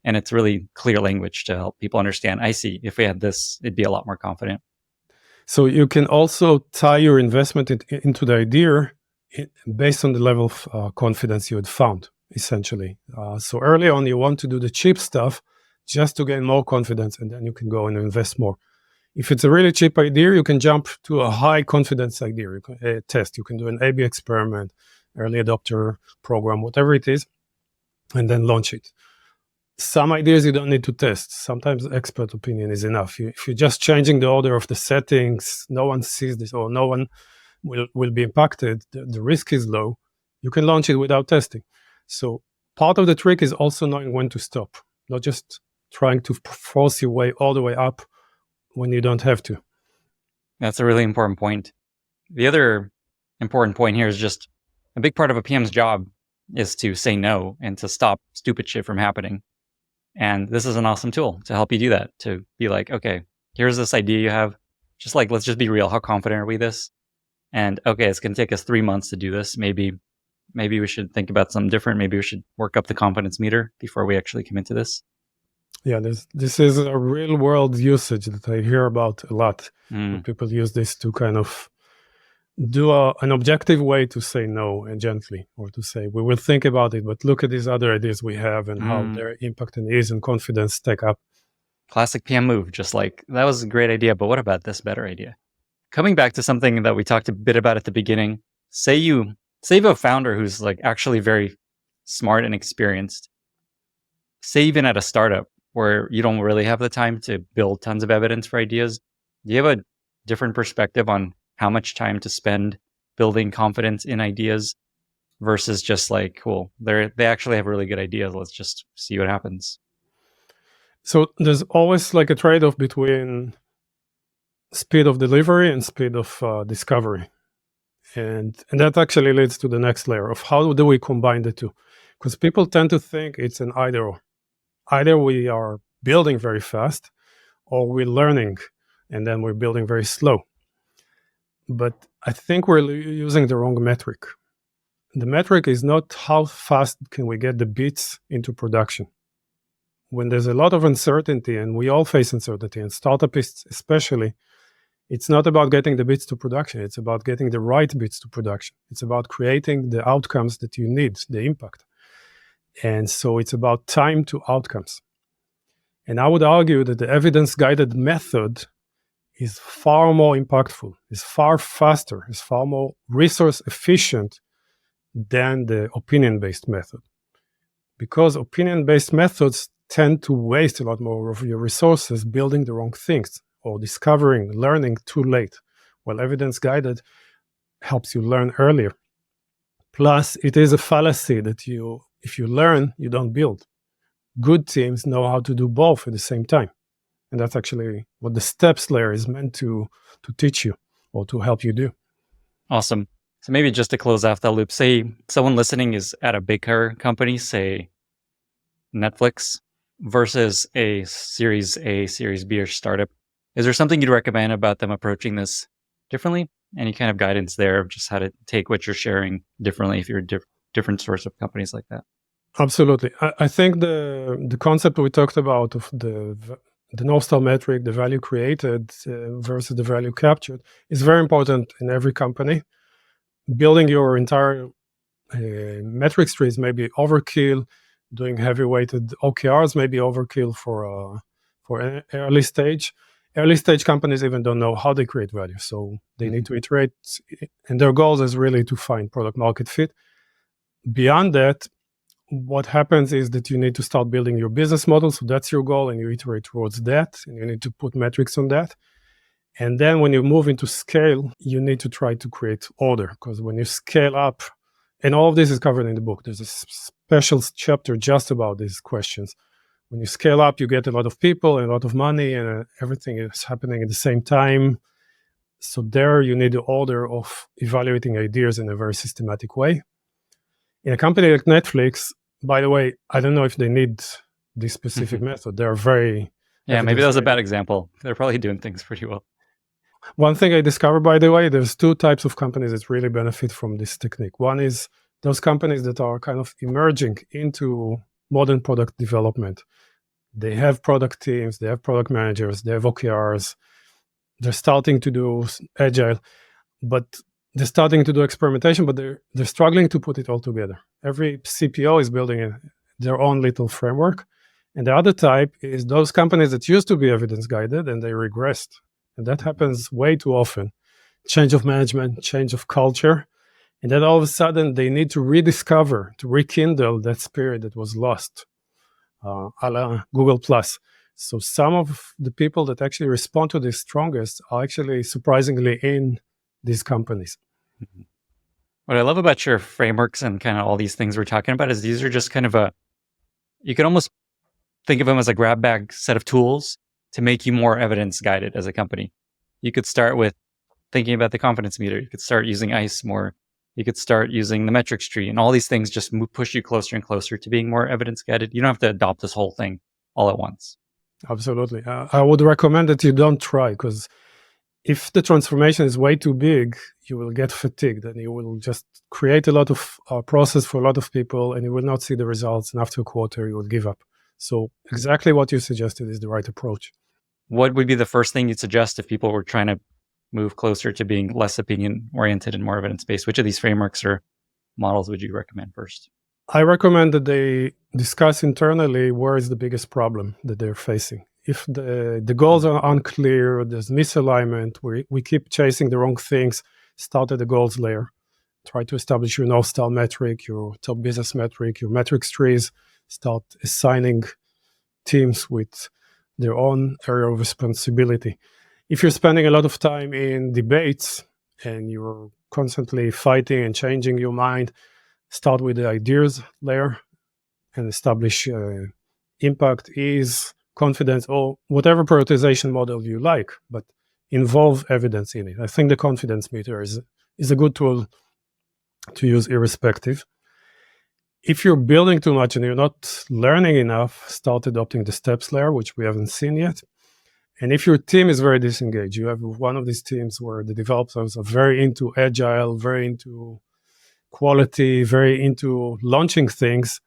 And it's really clear language to help people understand. I see, if we had this, it'd be a lot more confident. So you can also tie your investment into the idea based on the level of confidence you had found, essentially. So early on, you want to do the cheap stuff just to gain more confidence, and then you can go and invest more. If it's a really cheap idea, you can jump to a high confidence idea. You can test. You can do an A/B experiment, early adopter program, whatever it is, and then launch it. Some ideas you don't need to test. Sometimes expert opinion is enough. If you're just changing the order of the settings, no one sees this or no one will be impacted, the risk is low, you can launch it without testing. So part of the trick is also knowing when to stop, not just trying to force your way all the way up when you don't have to. That's a really important point. The other important point here is just a big part of a PM's job is to say no and to stop stupid shit from happening. And this is an awesome tool to help you do that, to be like, okay, here's this idea you have. Just like, let's just be real. How confident are we this? And okay, it's going to take us 3 months to do this. Maybe we should think about something different. Maybe we should work up the confidence meter before we actually commit to this. Yeah, this is a real world usage that I hear about a lot. People use this to kind of do an objective way to say no and gently, or to say, we will think about it, but look at these other ideas we have and how their impact and ease and confidence stack up. Classic PM move, just like, that was a great idea, but what about this better idea? Coming back to something that we talked a bit about at the beginning, say you have a founder who's like actually very smart and experienced, say even at a startup where you don't really have the time to build tons of evidence for ideas, do you have a different perspective on how much time to spend building confidence in ideas versus just like, cool, they actually have really good ideas, let's just see what happens? So there's always like a trade-off between speed of delivery and speed of discovery. And that actually leads to the next layer of how do we combine the two? Because people tend to think it's an either or. Either we are building very fast or we're learning and then we're building very slow. But I think we're using the wrong metric. The metric is not how fast can we get the bits into production. When there's a lot of uncertainty, and we all face uncertainty, and startups especially, it's not about getting the bits to production. It's about getting the right bits to production. It's about creating the outcomes that you need, the impact. And so it's about time to outcomes. And I would argue that the evidence-guided method is far more impactful, is far faster, is far more resource efficient than the opinion-based method. Because opinion-based methods tend to waste a lot more of your resources building the wrong things or discovering, learning too late, while evidence-guided helps you learn earlier. Plus, it is a fallacy that if you learn, you don't build. Good teams know how to do both at the same time. And that's actually what the steps layer is meant to teach you or to help you do. Awesome. So maybe just to close off that loop, say someone listening is at a bigger company, say Netflix, versus a Series A, Series B, or startup. Is there something you'd recommend about them approaching this differently? Any kind of guidance there of just how to take what you're sharing differently if you're a different source of companies like that? Absolutely. I think the concept we talked about of the North Star metric, the value created versus the value captured, is very important in every company. Building your entire metrics trees may be overkill. Doing heavy-weighted OKRs may be overkill for an early stage. Early stage companies even don't know how they create value, so they need to iterate. And their goal is really to find product market fit. Beyond that, what happens is that you need to start building your business model. So that's your goal, and you iterate towards that, and you need to put metrics on that. And then when you move into scale, you need to try to create order, because when you scale up, and all of this is covered in the book, there's a special chapter just about these questions. When you scale up, you get a lot of people and a lot of money, and everything is happening at the same time. So there you need the order of evaluating ideas in a very systematic way. In a company like Netflix, by the way, I don't know if they need this specific method. They're very... Yeah, maybe that was a bad example. They're probably doing things pretty well. One thing I discovered, by the way, there's two types of companies that really benefit from this technique. One is those companies that are kind of emerging into modern product development. They have product teams, they have product managers, they have OKRs. They're starting to do agile, but they're starting to do experimentation, but they're struggling to put it all together. Every CPO is building their own little framework. And the other type is those companies that used to be evidence-guided and they regressed. And that happens way too often. Change of management, change of culture. And then all of a sudden they need to rediscover, to rekindle that spirit that was lost, a la Google+. So some of the people that actually respond to this strongest are actually surprisingly in these companies. What I love about your frameworks and kind of all these things we're talking about is these are just kind of you can almost think of them as a grab bag set of tools to make you more evidence guided as a company. You could start with thinking about the confidence meter. You could start using ICE more. You could start using the metrics tree, and all these things just push you closer and closer to being more evidence guided. You don't have to adopt this whole thing all at once. Absolutely. I would recommend that you don't try, because if the transformation is way too big, you will get fatigued and you will just create a lot of process for a lot of people and you will not see the results. And after a quarter, you will give up. So exactly what you suggested is the right approach. What would be the first thing you'd suggest if people were trying to move closer to being less opinion-oriented and more evidence-based? Which of these frameworks or models would you recommend first? I recommend that they discuss internally where is the biggest problem that they're facing. If the goals are unclear, there's misalignment, we keep chasing the wrong things, start at the goals layer. Try to establish your North Star metric, your top business metric, your metrics trees. Start assigning teams with their own area of responsibility. If you're spending a lot of time in debates and you're constantly fighting and changing your mind, start with the ideas layer and establish impact, ease, confidence, or whatever prioritization model you like. But involve evidence in it. I think the confidence meter is a good tool to use irrespective. If you're building too much and you're not learning enough, start adopting the steps layer, which we haven't seen yet. And if your team is very disengaged, you have one of these teams where the developers are very into agile, very into quality, very into launching things,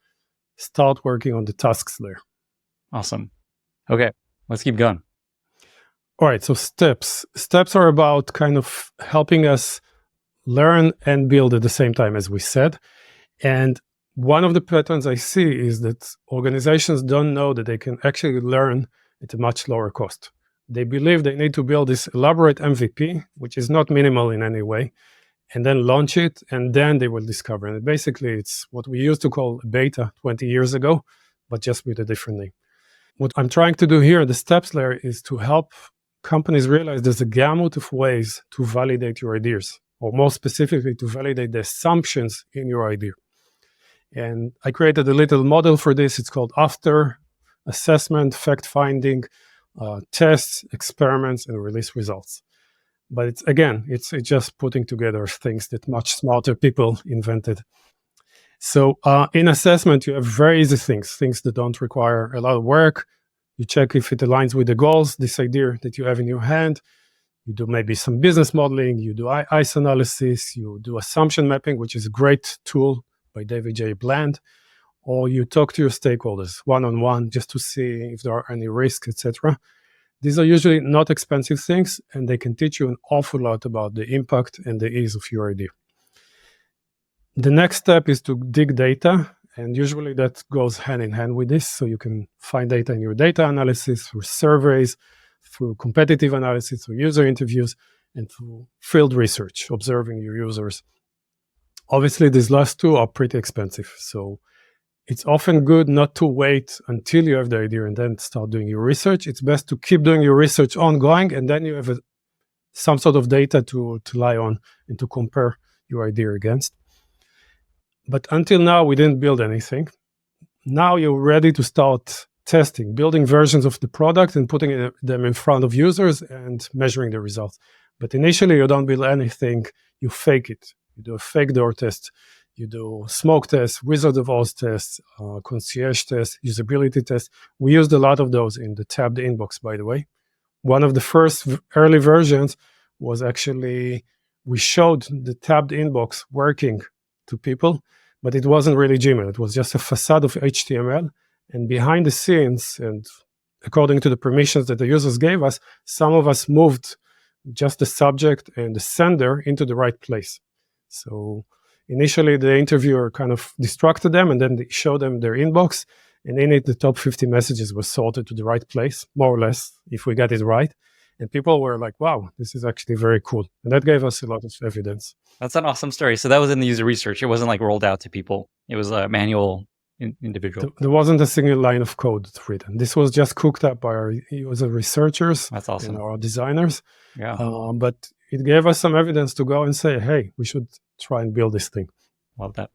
start working on the tasks layer. Awesome. Okay, let's keep going. All right, so steps. Steps are about kind of helping us learn and build at the same time, as we said. And one of the patterns I see is that organizations don't know that they can actually learn at a much lower cost. They believe they need to build this elaborate MVP, which is not minimal in any way, and then launch it, and then they will discover. And basically, it's what we used to call beta 20 years ago, but just with a different name. What I'm trying to do here in the steps layer is to help companies realize there's a gamut of ways to validate your ideas, or more specifically, to validate the assumptions in your idea. And I created a little model for this. It's called after assessment, fact-finding, tests, experiments, and release results. But it's just putting together things that much smarter people invented. So in assessment, you have very easy things that don't require a lot of work. You check if it aligns with the goals, this idea that you have in your hand. You do maybe some business modeling. You do ICE analysis. You do assumption mapping, which is a great tool by David J. Bland. Or you talk to your stakeholders one-on-one just to see if there are any risks, etc. These are usually not expensive things, and they can teach you an awful lot about the impact and the ease of your idea. The next step is to dig data, and usually that goes hand in hand with this. So you can find data in your data analysis, through surveys, through competitive analysis, through user interviews, and through field research, observing your users. Obviously, these last two are pretty expensive. So it's often good not to wait until you have the idea and then start doing your research. It's best to keep doing your research ongoing, and then you have some sort of data to lie on and to compare your idea against. But until now, we didn't build anything. Now you're ready to start testing, building versions of the product and putting them in front of users and measuring the results. But initially, you don't build anything. You fake it. You do a fake door test. You do smoke tests, Wizard of Oz tests, concierge tests, usability tests. We used a lot of those in the tabbed inbox, by the way. One of the first early versions was actually, we showed the tabbed inbox working to people, but it wasn't really Gmail. It was just a facade of HTML. And behind the scenes, and according to the permissions that the users gave us, some of us moved just the subject and the sender into the right place. So initially, the interviewer kind of distracted them, and then they showed them their inbox. And in it, the top 50 messages were sorted to the right place, more or less, if we got it right. And people were like, wow, this is actually very cool. And that gave us a lot of evidence. That's an awesome story. So that was in the user research. It wasn't like rolled out to people. It was a manual individual. There wasn't a single line of code written. This was just cooked up by our user researchers. That's awesome. And our designers. Yeah. But it gave us some evidence to go and say, hey, we should try and build this thing. Love that.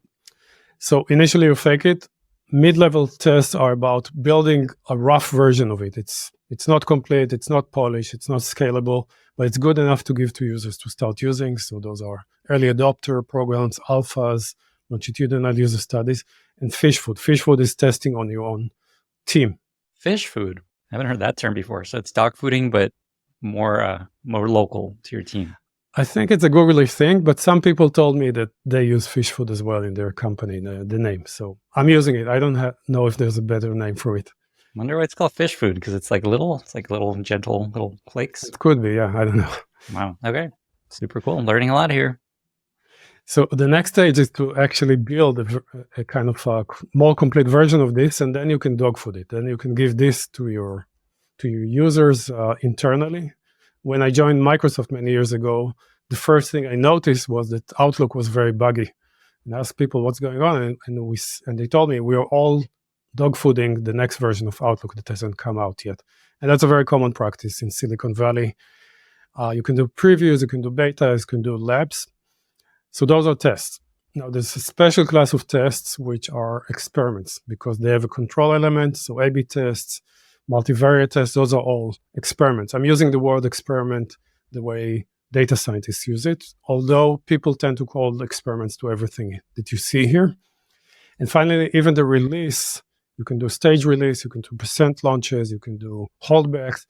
So initially you fake it. Mid-level tests are about building a rough version of it. It's not complete, it's not polished, it's not scalable, but it's good enough to give to users to start using. So those are early adopter programs, alphas, longitudinal user studies, and fish food. Fish food is testing on your own team. Fish food. I haven't heard that term before. So it's dog fooding, but more local to your team. I think it's a googly thing, but some people told me that they use fish food as well in their company, the name. So I'm using it. I don't know if there's a better name for it. I wonder why it's called fish food, because it's like little gentle little flakes. It could be, yeah. I don't know. Wow. Okay. Super cool. I'm learning a lot here. So the next stage is to actually build a kind of a more complete version of this, and then you can dog food it. Then you can give this to your users internally. When I joined Microsoft many years ago, the first thing I noticed was that Outlook was very buggy. And I asked people what's going on, and they told me we are all dog fooding the next version of Outlook that hasn't come out yet. And that's a very common practice in Silicon Valley. You can do previews, you can do betas, you can do labs. So those are tests. Now there's a special class of tests which are experiments because they have a control element. So A/B tests, multivariate tests, those are all experiments. I'm using the word experiment the way data scientists use it, although people tend to call experiments to everything that you see here. And finally, even the release, you can do stage release, you can do percent launches, you can do holdbacks.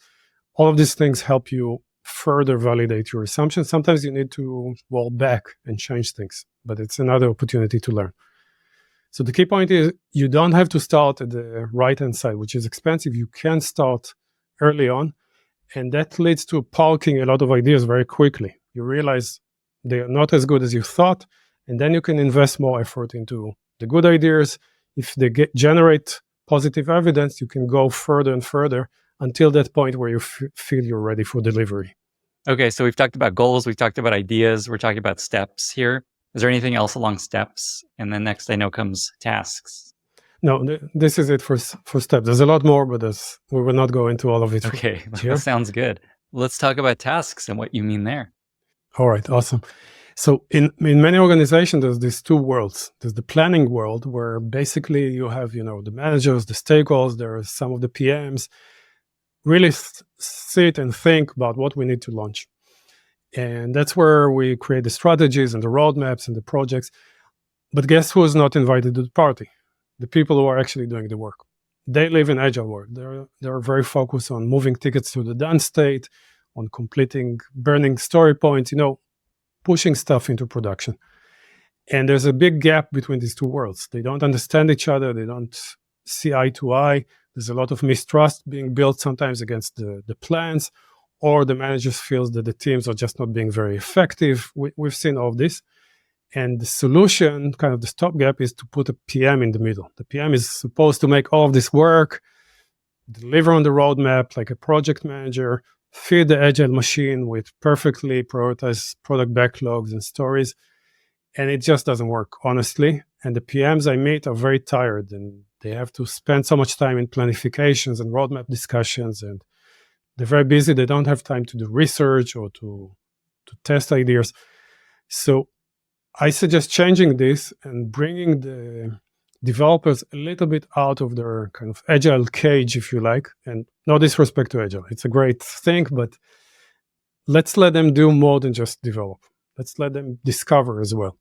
All of these things help you further validate your assumptions. Sometimes you need to roll back and change things, but it's another opportunity to learn. So the key point is you don't have to start at the right-hand side, which is expensive. You can start early on, and that leads to parking a lot of ideas very quickly. You realize they are not as good as you thought, and then you can invest more effort into the good ideas. If they generate positive evidence, you can go further and further until that point where you feel you're ready for delivery. Okay, so we've talked about goals, we've talked about ideas, we're talking about steps here. Is there anything else along steps? And then next I know comes tasks. No, this is it for steps. There's a lot more, but we will not go into all of it. Okay, that sounds good. Let's talk about tasks and what you mean there. All right, awesome. So in many organizations, there's these two worlds. There's the planning world where basically you have, the managers, the stakeholders, there are some of the PMs, really sit and think about what we need to launch. And that's where we create the strategies and the roadmaps and the projects. But guess who's not invited to the party? The people who are actually doing the work. They live in agile world. They're very focused on moving tickets to the done state, on completing burning story points, pushing stuff into production. And there's a big gap between these two worlds. They don't understand each other. They don't see eye to eye. There's a lot of mistrust being built sometimes against the plans, or the managers feel that the teams are just not being very effective. We've seen all of this. And the solution, kind of the stopgap, is to put a PM in the middle. The PM is supposed to make all of this work, deliver on the roadmap like a project manager, feed the agile machine with perfectly prioritized product backlogs and stories. And it just doesn't work, honestly. And the PMs I meet are very tired, and they have to spend so much time in planifications and roadmap discussions, and they're very busy. They don't have time to do research or to test ideas. So I suggest changing this and bringing the developers a little bit out of their kind of agile cage, if you like. And no disrespect to agile. It's a great thing, but let's let them do more than just develop. Let's let them discover as well.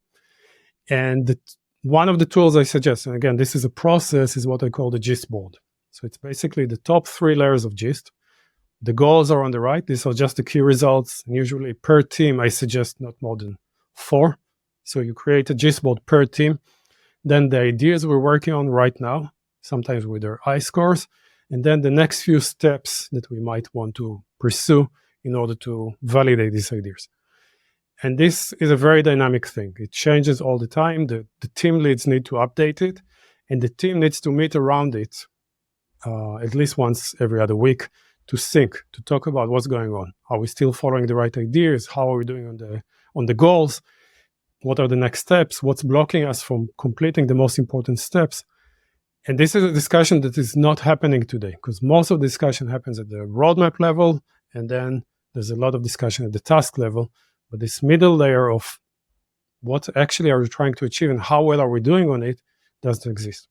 And one of the tools I suggest, and again, this is a process, is what I call the gist board. So it's basically the top 3 layers of gist. The goals are on the right. These are just the key results. And usually per team, I suggest not more than 4. So you create a gist board per team. Then the ideas we're working on right now, sometimes with their I scores, and then the next few steps that we might want to pursue in order to validate these ideas. And this is a very dynamic thing. It changes all the time. The team leads need to update it, and the team needs to meet around it at least once every other week to sync, to talk about what's going on. Are we still following the right ideas? How are we doing on the goals? What are the next steps? What's blocking us from completing the most important steps? And this is a discussion that is not happening today, because most of the discussion happens at the roadmap level, and then there's a lot of discussion at the task level. But this middle layer of what actually are we trying to achieve and how well are we doing on it doesn't exist.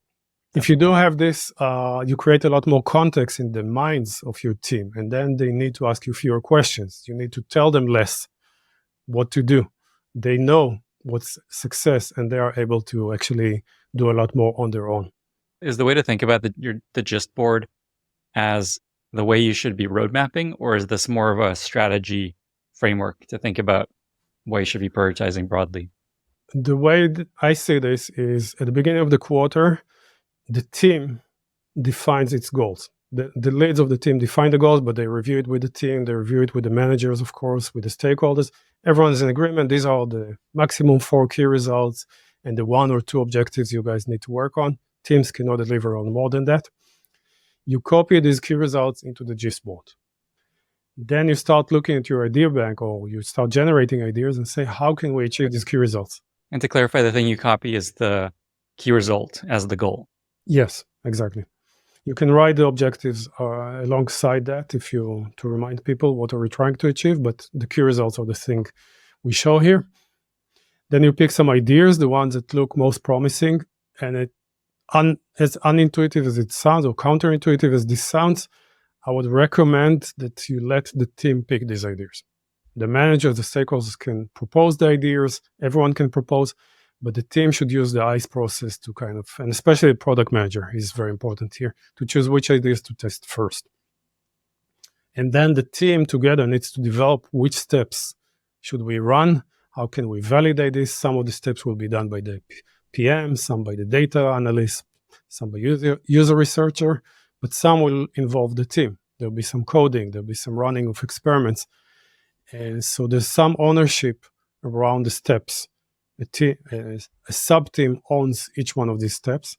If you do have this, you create a lot more context in the minds of your team, and then they need to ask you fewer questions. You need to tell them less what to do. They know what's success, and they are able to actually do a lot more on their own. Is the way to think about the gist board as the way you should be road mapping, or is this more of a strategy framework to think about why you should be prioritizing broadly? The way that I see this is at the beginning of the quarter, the team defines its goals. The leads of the team define the goals, but they review it with the team. They review it with the managers, of course, with the stakeholders. Everyone's in agreement. These are the maximum 4 key results and the 1 or 2 objectives you guys need to work on. Teams cannot deliver on more than that. You copy these key results into the gist board. Then you start looking at your idea bank, or you start generating ideas and say, how can we achieve these key results? And to clarify, the thing you copy is the key result as the goal. Yes, exactly. You can write the objectives alongside that to remind people what are we trying to achieve, but the key results are the thing we show here. Then you pick some ideas, the ones that look most promising, and as unintuitive as it sounds, or counterintuitive as this sounds, I would recommend that you let the team pick these ideas. The managers, the stakeholders can propose the ideas, everyone can propose, but the team should use the ICE process to kind of, and especially the product manager is very important here, to choose which ideas to test first. And then the team together needs to develop which steps should we run, how can we validate this. Some of the steps will be done by the PM, some by the data analyst, some by user researcher, but some will involve the team. There'll be some coding, there'll be some running of experiments. And so there's some ownership around the steps. A sub-team owns each one of these steps.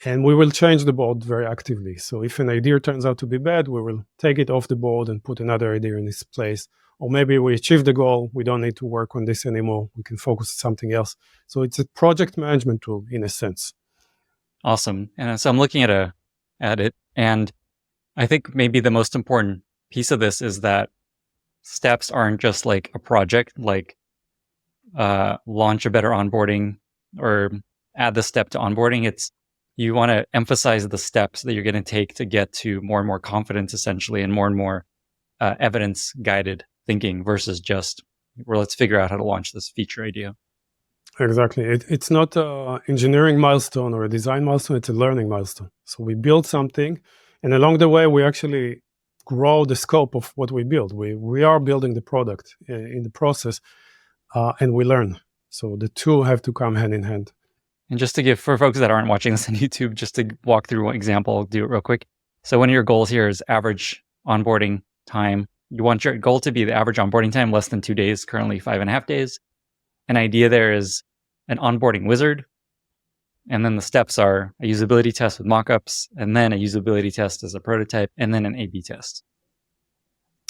And we will change the board very actively. So if an idea turns out to be bad, we will take it off the board and put another idea in its place. Or maybe we achieve the goal, we don't need to work on this anymore, we can focus on something else. So it's a project management tool in a sense. Awesome. And so I'm looking at it, and I think maybe the most important piece of this is that steps aren't just like a project, like launch a better onboarding or add the step to onboarding. It's you want to emphasize the steps that you're going to take to get to more and more confidence, essentially, and more evidence-guided thinking versus just, well, let's figure out how to launch this feature idea. Exactly. It's not an engineering milestone or a design milestone, it's a learning milestone. So we build something, and along the way, we actually grow the scope of what we build. We are building the product in the process, and we learn. So the two have to come hand in hand. And just to give, for folks that aren't watching this on YouTube, just to walk through one example, I'll do it real quick. So one of your goals here is average onboarding time. You want your goal to be the average onboarding time less than 2 days, currently 5.5 days. An idea there is an onboarding wizard. And then the steps are a usability test with mockups, and then a usability test as a prototype, and then an A/B test.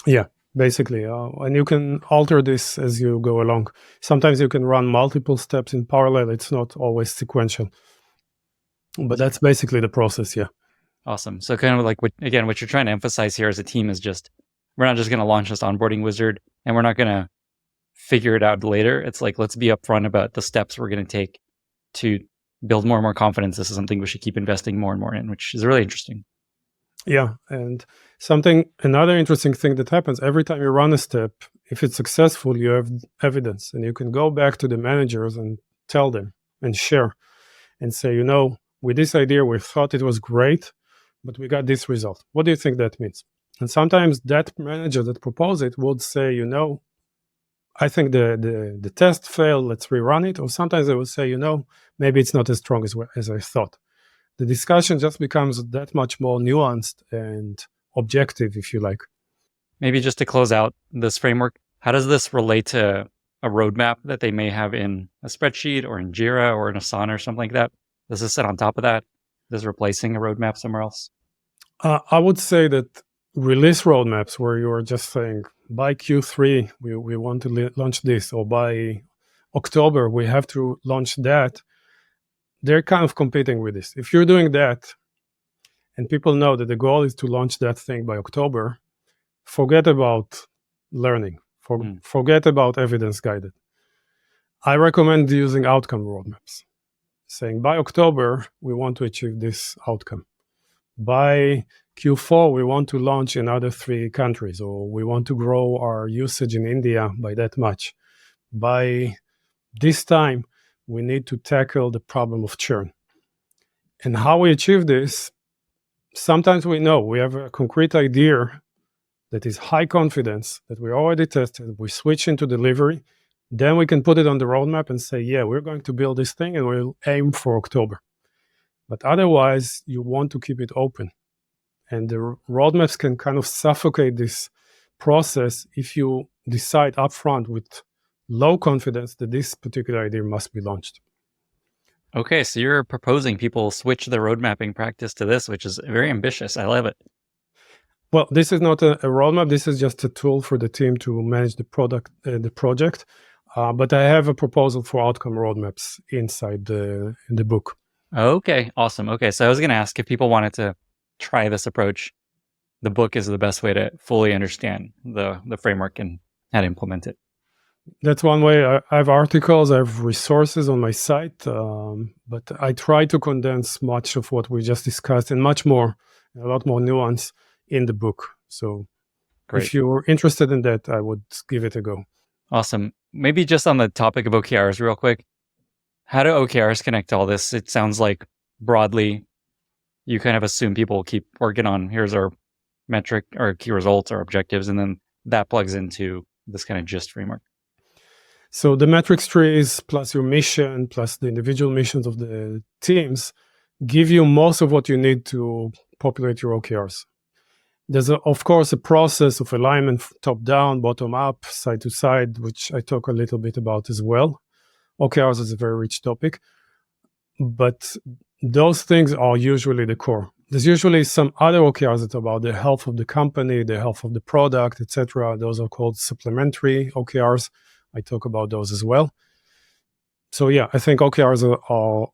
Yeah, basically. And you can alter this as you go along. Sometimes you can run multiple steps in parallel. It's not always sequential. But that's basically the process, yeah. Awesome. So kind of like, what you're trying to emphasize here as a team is just, we're not just going to launch this onboarding wizard, and we're not going to figure it out later. It's like, let's be upfront about the steps we're going to take to build more and more confidence. This is something we should keep investing more and more in, which is really interesting. Yeah, and another interesting thing that happens every time you run a step, if it's successful, you have evidence, and you can go back to the managers and tell them and share and say, with this idea, we thought it was great, but we got this result. What do you think that means? And sometimes that manager that proposed it would say, I think the test failed, let's rerun it. Or sometimes they will say, maybe it's not as strong as I thought. The discussion just becomes that much more nuanced and objective, if you like. Maybe just to close out this framework, how does this relate to a roadmap that they may have in a spreadsheet or in Jira or in Asana or something like that? Does this sit on top of that? Is this replacing a roadmap somewhere else? I would say that release roadmaps where you are just saying, by Q3, we want to launch this, or by October, we have to launch that. They're kind of competing with this. If you're doing that, and people know that the goal is to launch that thing by October, forget about learning. Forget about evidence-guided. I recommend using outcome roadmaps, saying by October, we want to achieve this outcome. By Q4, we want to launch in other 3 countries, or we want to grow our usage in India by that much. By this time, we need to tackle the problem of churn. And how we achieve this, sometimes we know we have a concrete idea that is high confidence, that we already tested, we switch into delivery, then we can put it on the roadmap and say, yeah, we're going to build this thing and we'll aim for October. But otherwise, you want to keep it open. And the roadmaps can kind of suffocate this process if you decide upfront with low confidence that this particular idea must be launched. Okay, so you're proposing people switch their road mapping practice to this, which is very ambitious. I love it. Well, this is not a roadmap. This is just a tool for the team to manage the project. But I have a proposal for outcome roadmaps inside the book. Okay, awesome. Okay, so I was going to ask if people wanted to try this approach. The book is the best way to fully understand the framework and how to implement it. That's one way. I have articles, I have resources on my site, but I try to condense much of what we just discussed and much more, a lot more nuance in the book. So Great. If you're interested in that, I would give it a go. Awesome. Maybe just on the topic of OKRs real quick, how do OKRs connect to all this? It sounds like broadly, you kind of assume people will keep working on here's our metric or key results or objectives, and then that plugs into this kind of GIST framework. So the metrics trees plus your mission plus the individual missions of the teams give you most of what you need to populate your OKRs. There's, of course, a process of alignment top down, bottom up, side to side, which I talk a little bit about as well. OKRs is a very rich topic, but those things are usually the core. There's usually some other OKRs that are about the health of the company, the health of the product, etc. Those are called supplementary OKRs. I talk about those as well. So yeah, I think OKRs are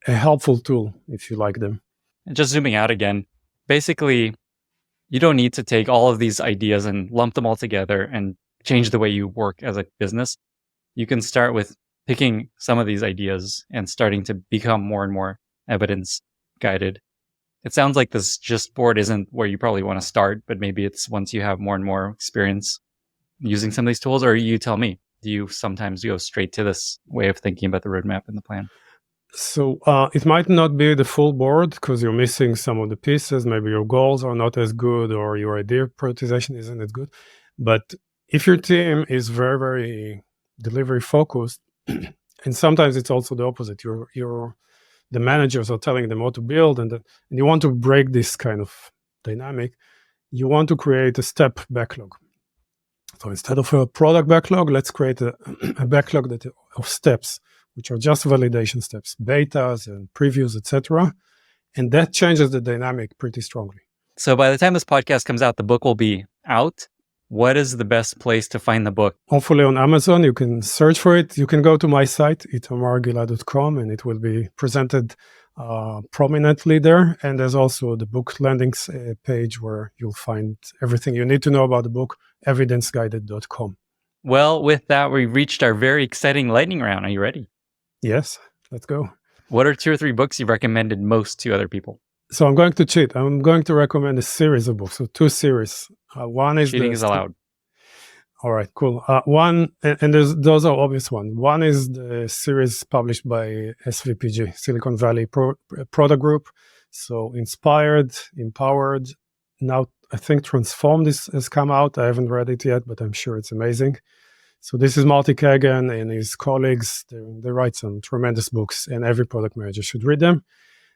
a helpful tool if you like them. And just zooming out again, basically, you don't need to take all of these ideas and lump them all together and change the way you work as a business. You can start with picking some of these ideas and starting to become more and more evidence guided. It sounds like this GIST board isn't where you probably want to start, but maybe it's once you have more and more experience using some of these tools, or you tell me, do you sometimes go straight to this way of thinking about the roadmap and the plan? So it might not be the full board because you're missing some of the pieces. Maybe your goals are not as good or your idea prioritization isn't as good. But if your team is very, very delivery focused, and sometimes it's also the opposite. The managers are telling them what to build, and you want to break this kind of dynamic. You want to create a step backlog. So instead of a product backlog, let's create a backlog of steps, which are just validation steps, betas and previews, etc. And that changes the dynamic pretty strongly. So by the time this podcast comes out, the book will be out. What is the best place to find the book? Hopefully on Amazon, you can search for it. You can go to my site, itamargilad.com, and it will be presented prominently there. And there's also the book landing page where you'll find everything you need to know about the book, evidenceguided.com. Well, with that, we've reached our very exciting lightning round. Are you ready? Yes, let's go. What are 2 or 3 books you've recommended most to other people? So I'm going to cheat. I'm going to recommend a series of books. So 2 series. One is cheating is allowed. All right, cool. One, and those are obvious ones. One is the series published by SVPG, Silicon Valley Product Group. So Inspired, Empowered. Now I think Transformed has come out. I haven't read it yet, but I'm sure it's amazing. So this is Marty Kagan and his colleagues. They write some tremendous books, and every product manager should read them.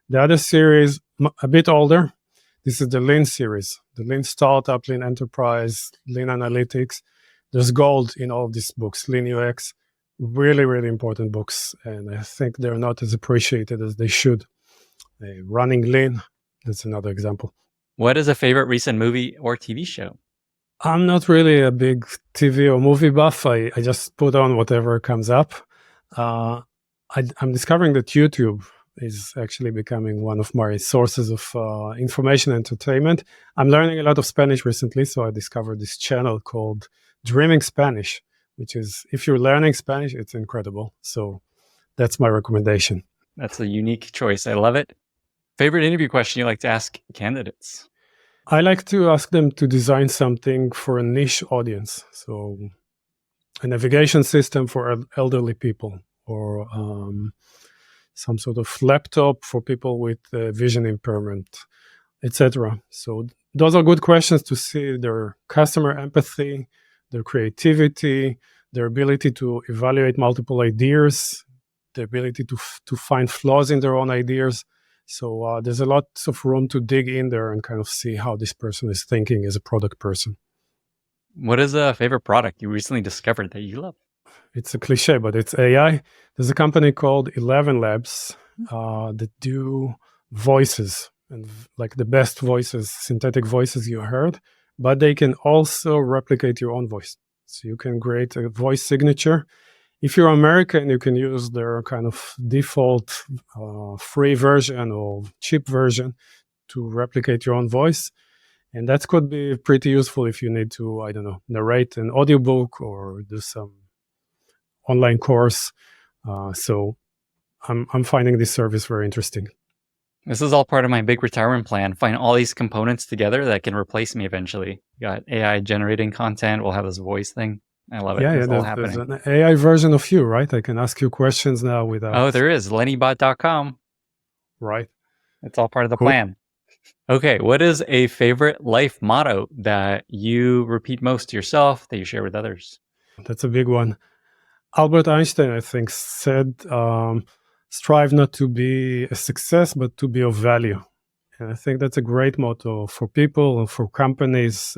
The other series, a bit older, this is the Lean series, the Lean Startup, Lean Enterprise, Lean Analytics. There's gold in all of these books, Lean UX, really, really important books. And I think they're not as appreciated as they should. Running Lean, that's another example. What is a favorite recent movie or TV show? I'm not really a big TV or movie buff. I just put on whatever comes up. I'm discovering that YouTube is actually becoming one of my sources of information and entertainment. I'm learning a lot of Spanish recently, so I discovered this channel called Dreaming Spanish, which is, if you're learning Spanish, it's incredible. So that's my recommendation. That's a unique choice. I love it. Favorite interview question you like to ask candidates? I like to ask them to design something for a niche audience. So a navigation system for elderly people, or some sort of laptop for people with vision impairment, etc. So those are good questions to see their customer empathy, their creativity, their ability to evaluate multiple ideas, the ability to find flaws in their own ideas. So there's a lot of room to dig in there and kind of see how this person is thinking as a product person. What is a favorite product you recently discovered that you love? It's a cliche, but it's AI. There's a company called 11 Labs that do voices, and like the best voices, synthetic voices you heard, but they can also replicate your own voice. So you can create a voice signature. If you're American, you can use their kind of default free version or cheap version to replicate your own voice. And that could be pretty useful if you need to, I don't know, narrate an audiobook or do some online course. So I'm finding this service very interesting. This is all part of my big retirement plan. Find all these components together that can replace me eventually. You got AI generating content. We'll have this voice thing. I love it. It's all There's happening. an AI version of you, right? I can ask you questions now without. Oh, there is lennybot.com. Right. It's all part of the Cool. plan. Okay, what is a favorite life motto that you repeat most to yourself, that you share with others? That's a big one. Albert Einstein, I think, said, strive not to be a success, but to be of value. And I think that's a great motto for people and for companies.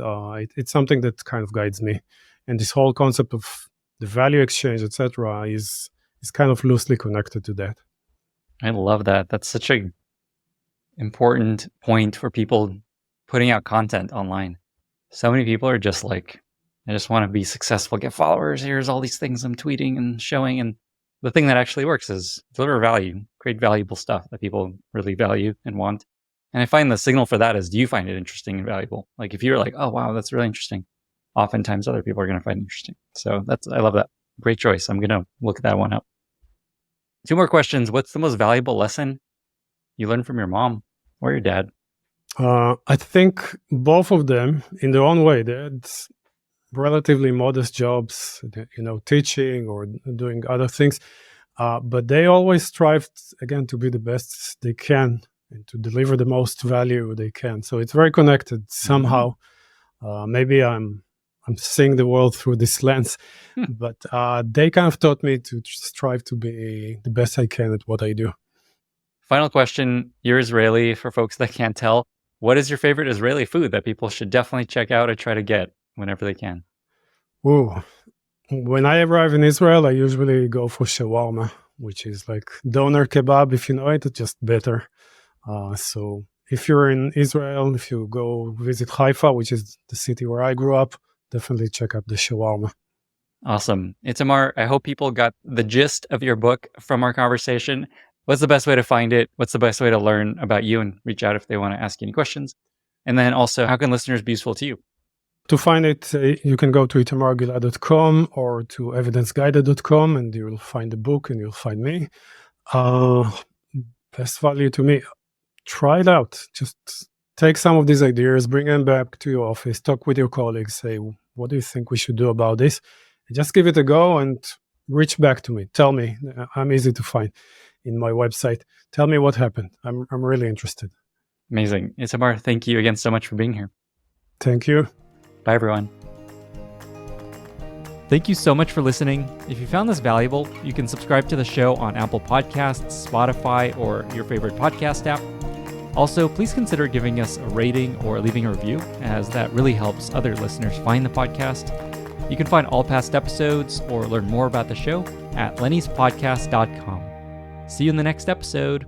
It's something that kind of guides me. And this whole concept of the value exchange, etc., is kind of loosely connected to that. I love that. That's such a important point for people putting out content online. So many people are just like, I just want to be successful, get followers. Here's all these things I'm tweeting and showing. And the thing that actually works is deliver value, create valuable stuff that people really value and want. And I find the signal for that is, do you find it interesting and valuable? Like if you're like, oh, wow, that's really interesting. Oftentimes other people are going to find it interesting. So I love that. Great choice. I'm going to look that one up. 2 more questions. What's the most valuable lesson you learned from your mom or your dad? I think both of them, in their own way, they had relatively modest jobs, teaching or doing other things, but they always strived, again, to be the best they can and to deliver the most value they can. So it's very connected somehow. Maybe I'm seeing the world through this lens, but they kind of taught me to strive to be the best I can at what I do. Final question. You're Israeli, for folks that can't tell. What is your favorite Israeli food that people should definitely check out or try to get whenever they can? Ooh. When I arrive in Israel, I usually go for shawarma, which is like doner kebab, if you know it, it's just better. So if you're in Israel, if you go visit Haifa, which is the city where I grew up, definitely check out the shawarma. Awesome. Itamar, I hope people got the gist of your book from our conversation. What's the best way to find it? What's the best way to learn about you and reach out if they want to ask you any questions? And then also, how can listeners be useful to you? To find it, you can go to itamargilad.com or to evidenceguided.com and you'll find the book and you'll find me. Best value to me, try it out. Just take some of these ideas, bring them back to your office, talk with your colleagues, say, what do you think we should do about this? And just give it a go and reach back to me. Tell me. I'm easy to find in my website. Tell me what happened. I'm really interested. Amazing. Itamar, thank you again so much for being here. Thank you. Bye, everyone. Thank you so much for listening. If you found this valuable, you can subscribe to the show on Apple Podcasts, Spotify, or your favorite podcast app. Also, please consider giving us a rating or leaving a review, as that really helps other listeners find the podcast. You can find all past episodes or learn more about the show at lennyspodcast.com. See you in the next episode.